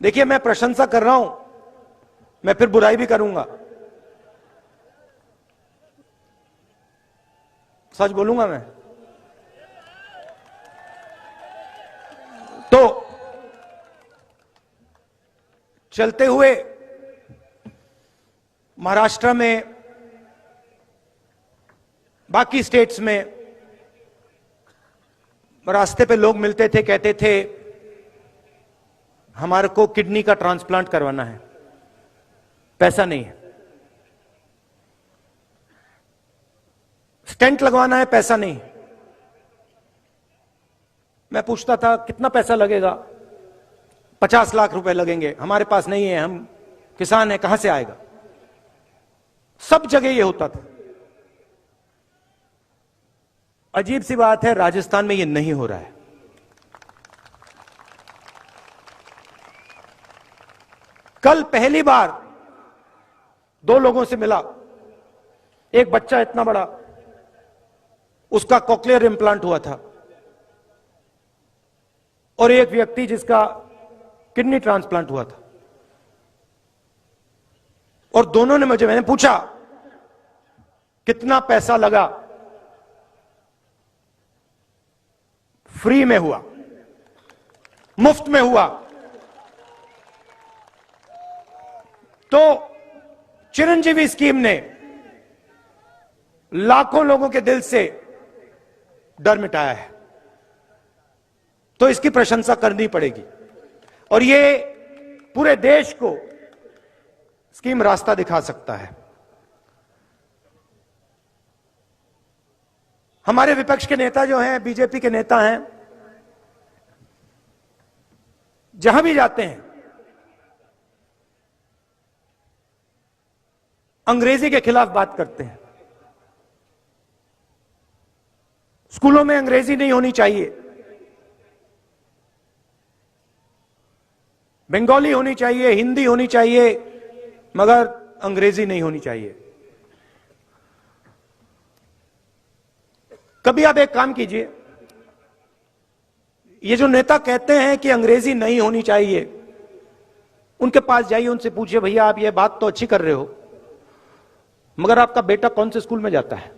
देखिए, मैं प्रशंसा कर रहा हूं, मैं फिर बुराई भी करूंगा, सच बोलूंगा मैं। तो चलते हुए महाराष्ट्र में, बाकी स्टेट्स में रास्ते पे लोग मिलते थे, कहते थे हमारे को किडनी का ट्रांसप्लांट करवाना है, पैसा नहीं है। स्टेंट लगवाना है, पैसा नहीं। मैं पूछता था कितना पैसा लगेगा? 50 लाख रुपए लगेंगे। हमारे पास नहीं है, हम किसान हैं, कहां से आएगा? सब जगह ये होता था। अजीब सी बात है, राजस्थान में ये नहीं हो रहा है। कल पहली बार 2 लोगों से मिला। एक बच्चा इतना बड़ा, उसका कॉक्लियर इंप्लांट हुआ था, और एक व्यक्ति जिसका किडनी ट्रांसप्लांट हुआ था। और दोनों ने मैंने पूछा कितना पैसा लगा? फ्री में हुआ, मुफ्त में हुआ। तो चिरंजीवी स्कीम ने लाखों लोगों के दिल से डर मिटाया है। तो इसकी प्रशंसा करनी पड़ेगी, और ये पूरे देश को स्कीम रास्ता दिखा सकता है। हमारे विपक्ष के नेता जो हैं, बीजेपी के नेता हैं, जहां भी जाते हैं अंग्रेजी के खिलाफ बात करते हैं। स्कूलों में अंग्रेजी नहीं होनी चाहिए, बंगाली होनी चाहिए, हिंदी होनी चाहिए, मगर अंग्रेजी नहीं होनी चाहिए। कभी आप एक काम कीजिए, ये जो नेता कहते हैं कि अंग्रेजी नहीं होनी चाहिए, उनके पास जाइए, उनसे पूछिए भैया आप ये बात तो अच्छी कर रहे हो, मगर आपका बेटा कौन से स्कूल में जाता है?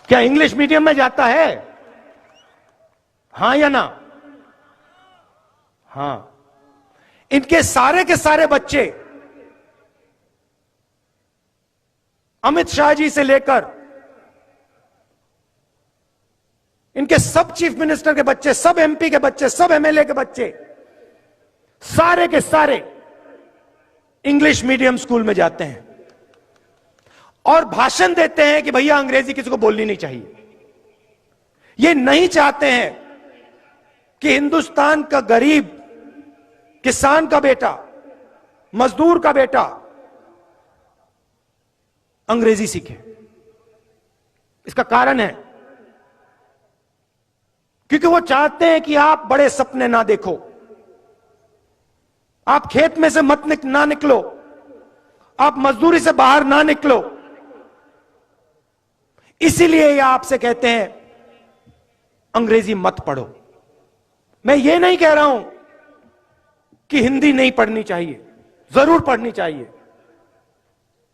क्या इंग्लिश मीडियम में जाता है? हां या ना? हां। इनके सारे के सारे बच्चे अमित शाह जी से लेकर इनके सब चीफ मिनिस्टर के बच्चे, सब एमपी के बच्चे, सब एमएलए के बच्चे, सारे के सारे इंग्लिश मीडियम स्कूल में जाते हैं और भाषण देते हैं कि भैया अंग्रेजी किसी को बोलनी नहीं चाहिए। ये नहीं चाहते हैं कि हिंदुस्तान का गरीब, किसान का बेटा, मजदूर का बेटा अंग्रेजी सीखे। इसका कारण है क्योंकि वो चाहते हैं कि आप बड़े सपने ना देखो, आप खेत में से ना निकलो, आप मजदूरी से बाहर ना निकलो। इसीलिए ये आपसे कहते हैं अंग्रेजी मत पढ़ो। मैं ये नहीं कह रहा हूं कि हिंदी नहीं पढ़नी चाहिए, जरूर पढ़नी चाहिए,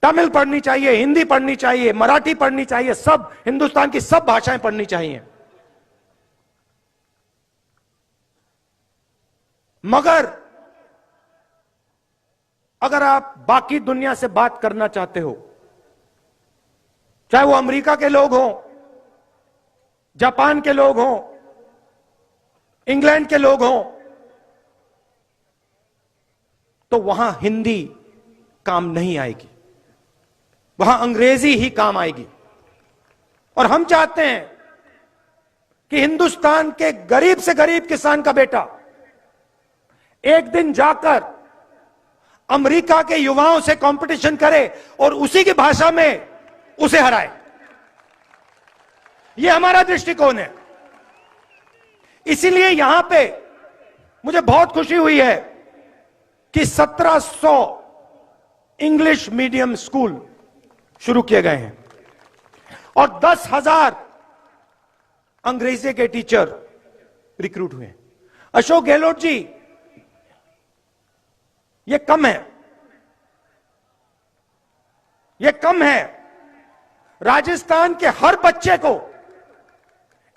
तमिल पढ़नी चाहिए, हिंदी पढ़नी चाहिए, मराठी पढ़नी चाहिए, सब हिंदुस्तान की सब भाषाएं पढ़नी चाहिए। मगर अगर आप बाकी दुनिया से बात करना चाहते हो, चाहे वो अमेरिका के लोग हों, जापान के लोग हों, इंग्लैंड के लोग हों, तो वहां हिंदी काम नहीं आएगी, वहां अंग्रेजी ही काम आएगी। और हम चाहते हैं कि हिंदुस्तान के गरीब से गरीब किसान का बेटा एक दिन जाकर अमेरिका के युवाओं से कंपटीशन करे और उसी की भाषा में उसे हराए। यह हमारा दृष्टिकोण है। इसीलिए यहां पे मुझे बहुत खुशी हुई है कि 1700 इंग्लिश मीडियम स्कूल शुरू किए गए हैं और 10,000 अंग्रेजी के टीचर रिक्रूट हुए हैं। अशोक गहलोत जी, ये कम है, ये कम है। राजस्थान के हर बच्चे को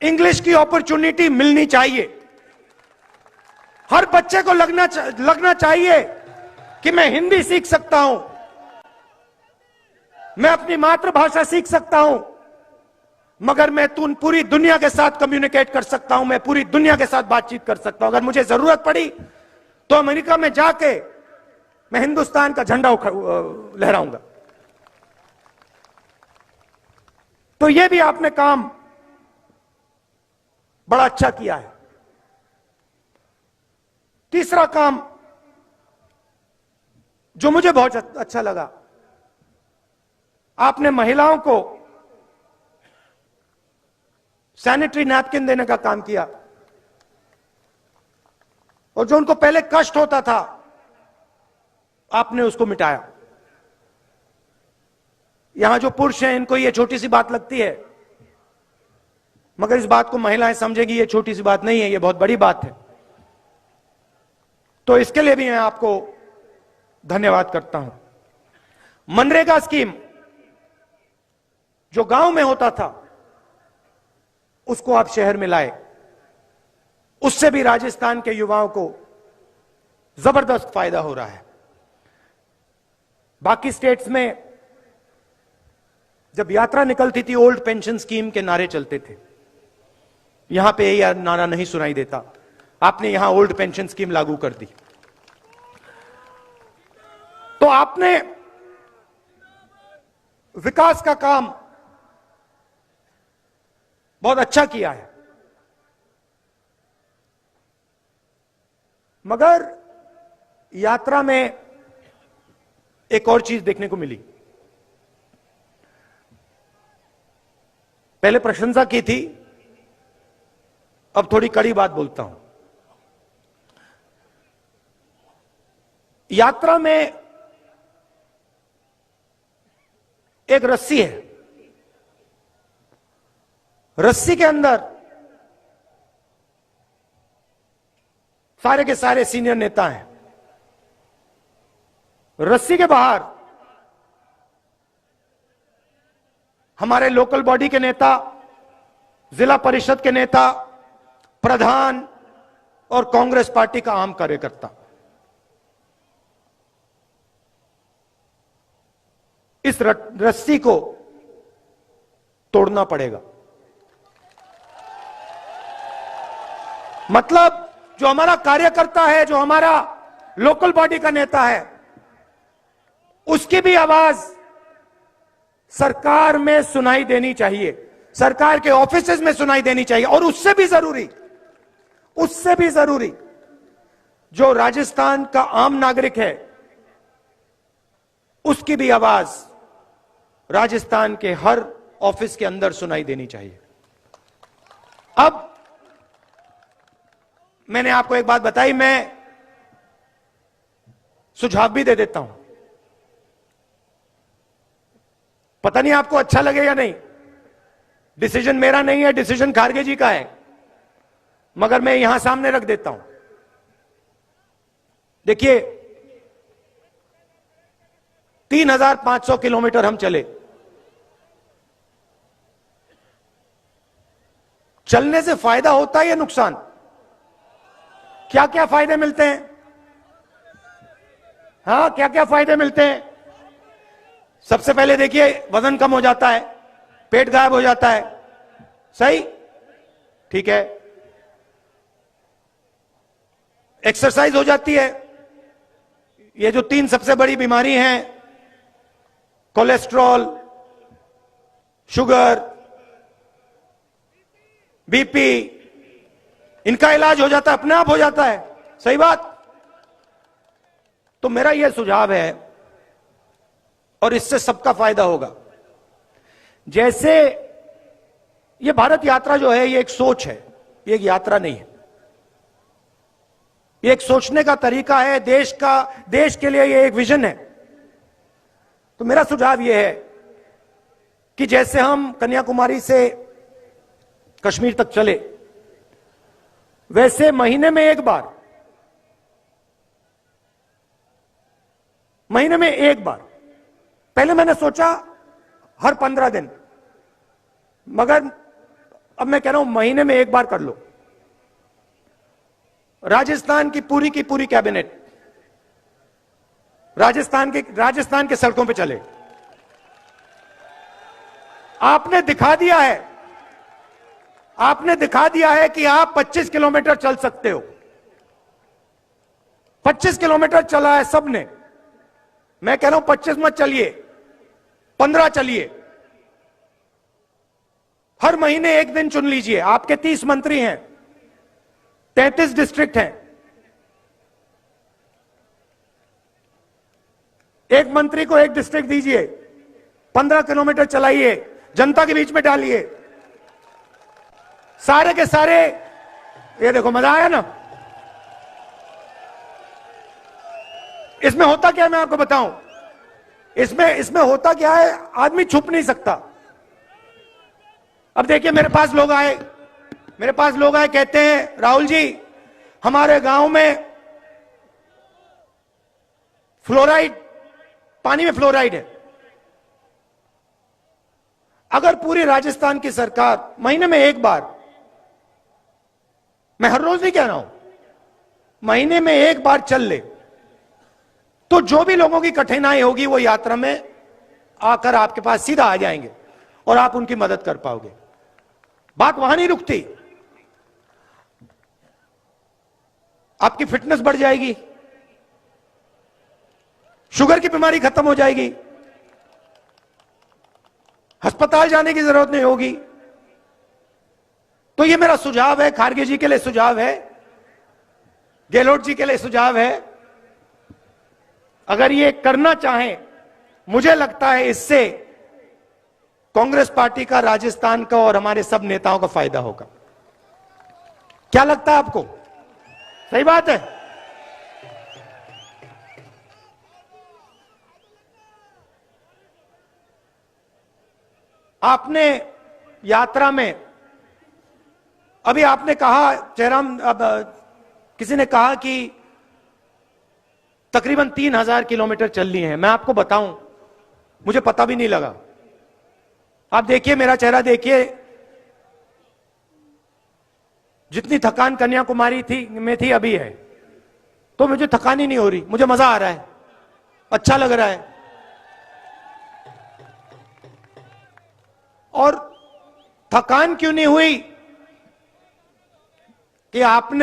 इंग्लिश की अपॉर्चुनिटी मिलनी चाहिए। हर बच्चे को लगना चाहिए कि मैं हिंदी सीख सकता हूं, मैं अपनी मातृभाषा सीख सकता हूं, मगर मैं पूरी दुनिया के साथ कम्युनिकेट कर सकता हूं, मैं पूरी दुनिया के साथ बातचीत कर सकता हूं। अगर मुझे जरूरत पड़ी तो अमेरिका में जाके मैं हिंदुस्तान का झंडा लहराऊंगा। तो यह भी आपने काम बड़ा अच्छा किया है। तीसरा काम जो मुझे बहुत अच्छा लगा, आपने महिलाओं को सैनिटरी नैपकिन देने का काम किया और जो उनको पहले कष्ट होता था आपने उसको मिटाया। यहां जो पुरुष हैं इनको ये छोटी सी बात लगती है, मगर इस बात को महिलाएं समझेगी ये छोटी सी बात नहीं है, ये बहुत बड़ी बात है। तो इसके लिए भी मैं आपको धन्यवाद करता हूं। मनरेगा स्कीम जो गांव में होता था उसको आप शहर में लाए, उससे भी राजस्थान के युवाओं को जबरदस्त फायदा हो रहा है। बाकी स्टेट्स में जब यात्रा निकलती थी ओल्ड पेंशन स्कीम के नारे चलते थे, यहां पे यह नारा नहीं सुनाई देता। आपने यहां ओल्ड पेंशन स्कीम लागू कर दी, तो आपने विकास का काम बहुत अच्छा किया है। मगर यात्रा में एक और चीज देखने को मिली। पहले प्रशंसा की थी, अब थोड़ी कड़ी बात बोलता हूं। यात्रा में एक रस्सी है, रस्सी के अंदर सारे के सारे सीनियर नेता हैं, रस्सी के बाहर हमारे लोकल बॉडी के नेता, जिला परिषद के नेता, प्रधान और कांग्रेस पार्टी का आम कार्यकर्ता। इस रस्सी को तोड़ना पड़ेगा। मतलब जो हमारा कार्यकर्ता है, जो हमारा लोकल बॉडी का नेता है, उसकी भी आवाज सरकार में सुनाई देनी चाहिए, सरकार के ऑफिसेज में सुनाई देनी चाहिए। और उससे भी जरूरी जो राजस्थान का आम नागरिक है, उसकी भी आवाज राजस्थान के हर ऑफिस के अंदर सुनाई देनी चाहिए। अब मैंने आपको एक बात बताई, मैं सुझाव भी दे देता हूं, पता नहीं आपको अच्छा लगे या नहीं। डिसीजन मेरा नहीं है, डिसीजन खारगे जी का है, मगर मैं यहां सामने रख देता हूं। देखिए 3500 किलोमीटर हम चले, चलने से फायदा होता है या नुकसान? क्या क्या फायदे मिलते हैं? हाँ, क्या क्या फायदे मिलते हैं? सबसे पहले देखिए, वजन कम हो जाता है, पेट गायब हो जाता है, सही, ठीक है। एक्सरसाइज हो जाती है। ये जो 3 सबसे बड़ी बीमारी हैं, कोलेस्ट्रॉल, शुगर, बीपी, इनका इलाज हो जाता है, अपने आप हो जाता है, सही बात। तो मेरा यह सुझाव है, और इससे सबका फायदा होगा। जैसे ये भारत यात्रा जो है, ये एक सोच है, ये एक यात्रा नहीं है। ये एक सोचने का तरीका है, देश के लिए ये एक विजन है। तो मेरा सुझाव ये है कि जैसे हम कन्याकुमारी से कश्मीर तक चले, वैसे महीने में एक बार पहले मैंने सोचा हर 15 दिन, मगर अब मैं कह रहा हूं महीने में एक बार कर लो। राजस्थान की पूरी कैबिनेट राजस्थान के सड़कों पे चले। आपने दिखा दिया है कि आप 25 किलोमीटर चल सकते हो। 25 किलोमीटर चला है सबने। मैं कह रहा हूं 25 मत चलिए, 15 चलिए। हर महीने एक दिन चुन लीजिए। आपके 30 मंत्री हैं, 33 डिस्ट्रिक्ट हैं। एक मंत्री को एक डिस्ट्रिक्ट दीजिए, 15 किलोमीटर चलाइए, जनता के बीच में डालिए, सारे के सारे। ये देखो, मजा आया ना। इसमें होता क्या है मैं आपको बताऊं। इसमें होता क्या है, आदमी छुप नहीं सकता। अब देखिए, मेरे पास लोग आए, कहते हैं राहुल जी, हमारे गांव में फ्लोराइड, पानी में फ्लोराइड है। अगर पूरी राजस्थान की सरकार महीने में एक बार, मैं हर रोज नहीं कह रहा हूं, महीने में एक बार चल ले, तो जो भी लोगों की कठिनाई होगी वो यात्रा में आकर आपके पास सीधा आ जाएंगे और आप उनकी मदद कर पाओगे। बात वहां नहीं रुकती। आपकी फिटनेस बढ़ जाएगी, शुगर की बीमारी खत्म हो जाएगी, अस्पताल जाने की जरूरत नहीं होगी। तो ये मेरा सुझाव है, खारगे जी के लिए सुझाव है, गहलोत जी के लिए सुझाव है। अगर ये करना चाहें, मुझे लगता है इससे कांग्रेस पार्टी का, राजस्थान का और हमारे सब नेताओं का फायदा होगा। क्या लगता है आपको? सही बात है। आपने यात्रा में, अभी आपने कहा जयराम, अब किसी ने कहा कि तकरीबन 3000 किलोमीटर चल लिए हैं। मैं आपको बताऊं, मुझे पता भी नहीं लगा। आप देखिए, मेरा चेहरा देखिए, जितनी थकान कन्याकुमारी में थी अभी है, तो मुझे थकान ही नहीं हो रही, मुझे मजा आ रहा है, अच्छा लग रहा है। और थकान क्यों नहीं हुई कि आप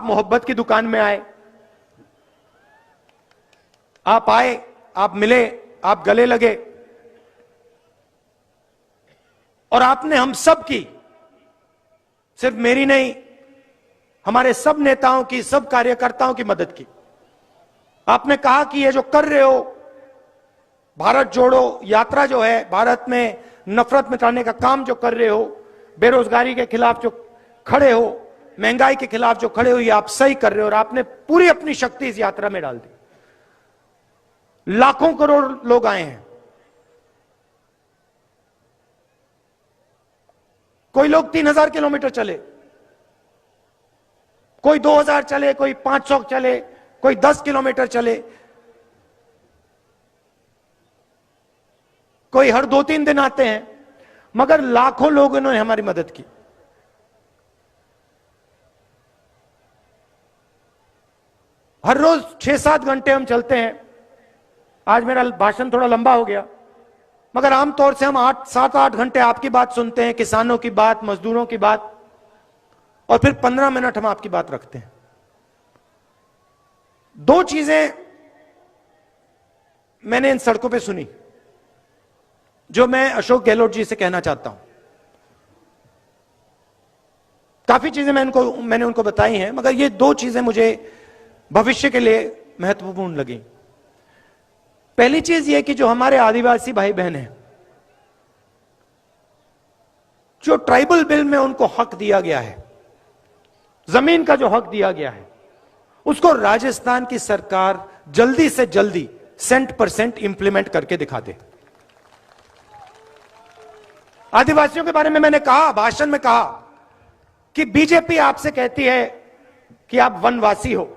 मोहब्बत की दुकान में आए, आप मिले, आप गले लगे, और आपने हम सब की, सिर्फ मेरी नहीं, हमारे सब नेताओं की, सब कार्यकर्ताओं की मदद की। आपने कहा कि ये जो कर रहे हो, भारत जोड़ो यात्रा जो है, भारत में नफरत मिटाने का काम जो कर रहे हो, बेरोजगारी के खिलाफ जो खड़े हो, महंगाई के खिलाफ जो खड़े हो, ये आप सही कर रहे हो और आपने पूरी अपनी शक्ति इस यात्रा में डाल दी। लाखों करोड़ लोग आए हैं। कोई लोग 3000 किलोमीटर चले, कोई 2000 चले, कोई 500 चले, कोई 10 किलोमीटर चले, कोई हर 2-3 दिन आते हैं, मगर लाखों लोगों ने हमारी मदद की। हर रोज 6-7 घंटे हम चलते हैं। आज मेरा भाषण थोड़ा लंबा हो गया, मगर आमतौर से हम 7-8 घंटे आपकी बात सुनते हैं, किसानों की बात, मजदूरों की बात, और फिर 15 मिनट हम आपकी बात रखते हैं। 2 चीजें मैंने इन सड़कों पे सुनी जो मैं अशोक गहलोत जी से कहना चाहता हूं। काफी चीजें मैंने उनको बताई हैं, मगर ये 2 चीजें मुझे भविष्य के लिए महत्वपूर्ण लगी। पहली चीज ये कि जो हमारे आदिवासी भाई बहन हैं, जो ट्राइबल बिल में उनको हक दिया गया है, जमीन का जो हक दिया गया है, उसको राजस्थान की सरकार जल्दी से जल्दी 100% इंप्लीमेंट करके दिखा दे। आदिवासियों के बारे में मैंने कहा, भाषण में कहा कि बीजेपी आपसे कहती है कि आप वनवासी हो।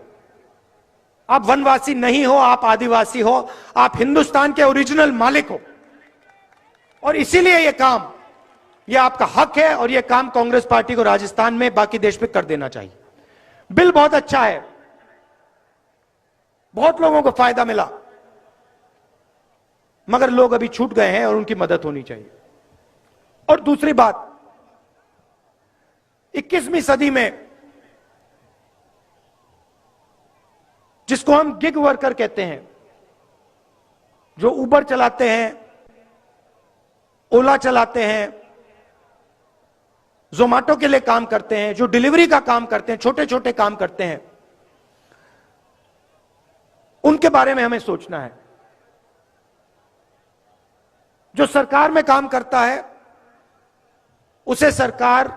आप वनवासी नहीं हो, आप आदिवासी हो, आप हिंदुस्तान के ओरिजिनल मालिक हो, और इसीलिए यह काम, यह आपका हक है, और यह काम कांग्रेस पार्टी को राजस्थान में, बाकी देश में कर देना चाहिए। बिल बहुत अच्छा है, बहुत लोगों को फायदा मिला, मगर लोग अभी छूट गए हैं और उनकी मदद होनी चाहिए। और दूसरी बात, 21वीं सदी में जिसको हम गिग वर्कर कहते हैं, जो उबर चलाते हैं, ओला चलाते हैं, जोमेटो के लिए काम करते हैं, जो डिलीवरी का काम करते हैं, छोटे छोटे काम करते हैं, उनके बारे में हमें सोचना है। जो सरकार में काम करता है उसे सरकार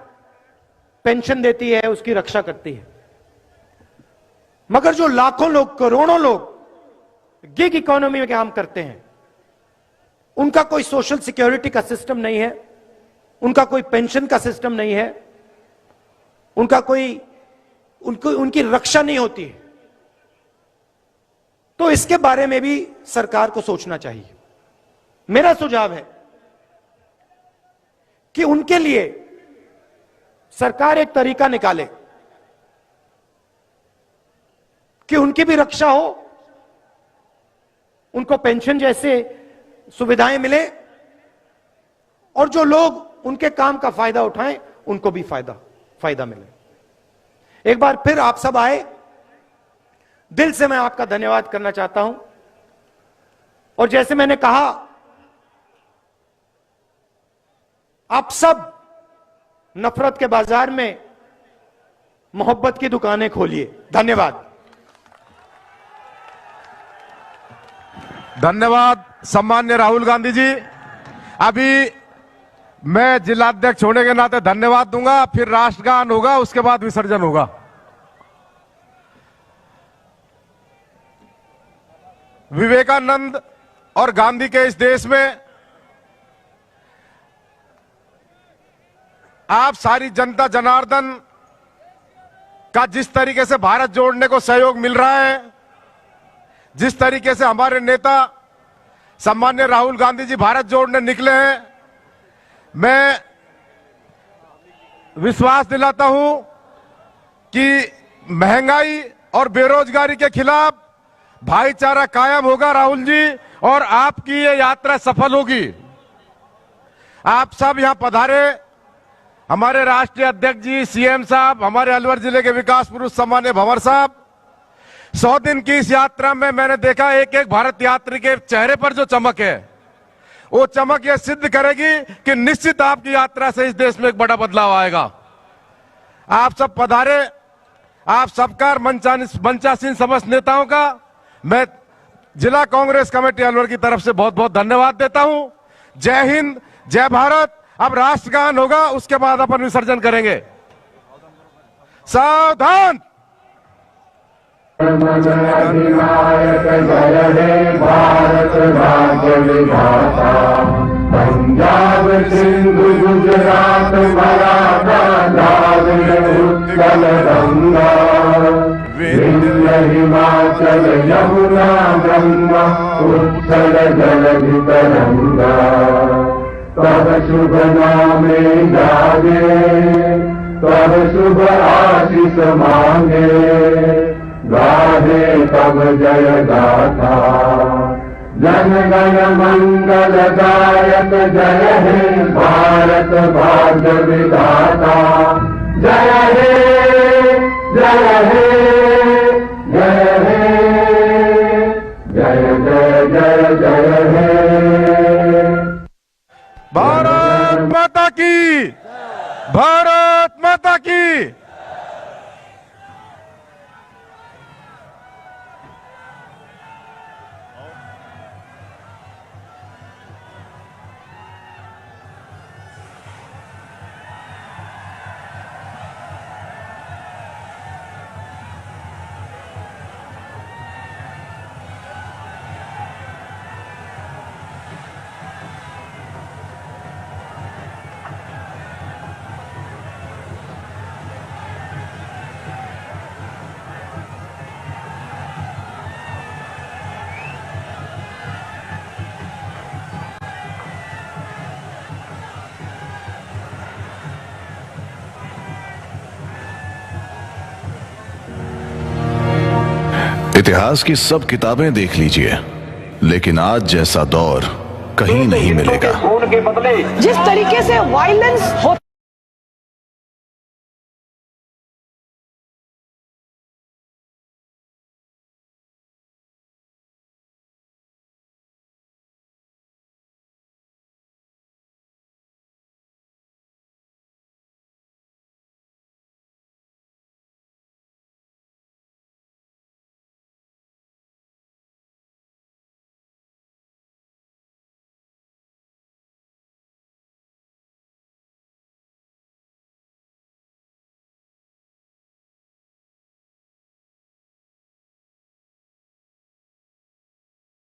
पेंशन देती है, उसकी रक्षा करती है, मगर जो लाखों लोग, करोड़ों लोग गिग इकोनॉमी में काम करते हैं, उनका कोई सोशल सिक्योरिटी का सिस्टम नहीं है, उनका कोई पेंशन का सिस्टम नहीं है, उनकी रक्षा नहीं होती है। तो इसके बारे में भी सरकार को सोचना चाहिए। मेरा सुझाव है कि उनके लिए सरकार एक तरीका निकाले कि उनकी भी रक्षा हो, उनको पेंशन जैसे सुविधाएं मिले, और जो लोग उनके काम का फायदा उठाएं उनको भी फायदा मिले। एक बार फिर आप सब आए, दिल से मैं आपका धन्यवाद करना चाहता हूं। और जैसे मैंने कहा, आप सब नफरत के बाजार में मोहब्बत की दुकानें खोलिए। धन्यवाद। धन्यवाद सम्मान्य राहुल गांधी जी। अभी मैं जिलाध्यक्ष होने के नाते धन्यवाद दूंगा, फिर राष्ट्रगान होगा, उसके बाद विसर्जन होगा। विवेकानंद और गांधी के इस देश में आप सारी जनता जनार्दन का जिस तरीके से भारत जोड़ने को सहयोग मिल रहा है, जिस तरीके से हमारे नेता सम्मान्य राहुल गांधी जी भारत जोड़ने निकले हैं, मैं विश्वास दिलाता हूं कि महंगाई और बेरोजगारी के खिलाफ भाईचारा कायम होगा राहुल जी, और आपकी ये यात्रा सफल होगी। आप सब यहां पधारे, हमारे राष्ट्रीय अध्यक्ष जी, सीएम साहब, हमारे अलवर जिले के विकास पुरुष सम्मान्य भंवर साहब, 100 दिन की इस यात्रा में मैंने देखा एक एक भारत यात्री के चेहरे पर जो चमक है, वो चमक ये सिद्ध करेगी कि निश्चित आपकी यात्रा से इस देश में एक बड़ा बदलाव आएगा। आप सब पधारे, आप सबका मंचासीन समस्त नेताओं का मैं जिला कांग्रेस कमेटी अलवर की तरफ से बहुत बहुत धन्यवाद देता हूं। जय हिंद, जय भारत। अब राष्ट्रगान होगा, उसके बाद अपन विसर्जन करेंगे। सावधान। अधिनायक जय हे भारत भाग्य विधाता, पंजाब सिंधु गुजरात मराठा द्राविड़ उत्कल गंगा, विंध्य हिमाचल यमुना गंगा उत्कल जलधि तरंगा, तब शुभ नामे जागे, तब शुभ आशीष मांगे, गाहे तब जय गाथा, जन गण मंगल गायक जय हे भारत भाग्य विधाता, जय हे जय हे जय हे जय जय जय जय हे। भारत माता की, भारत माता की। इतिहास की सब किताबें देख लीजिए, लेकिन आज जैसा दौर कहीं नहीं मिलेगा। जिस तरीके से वायलेंस होता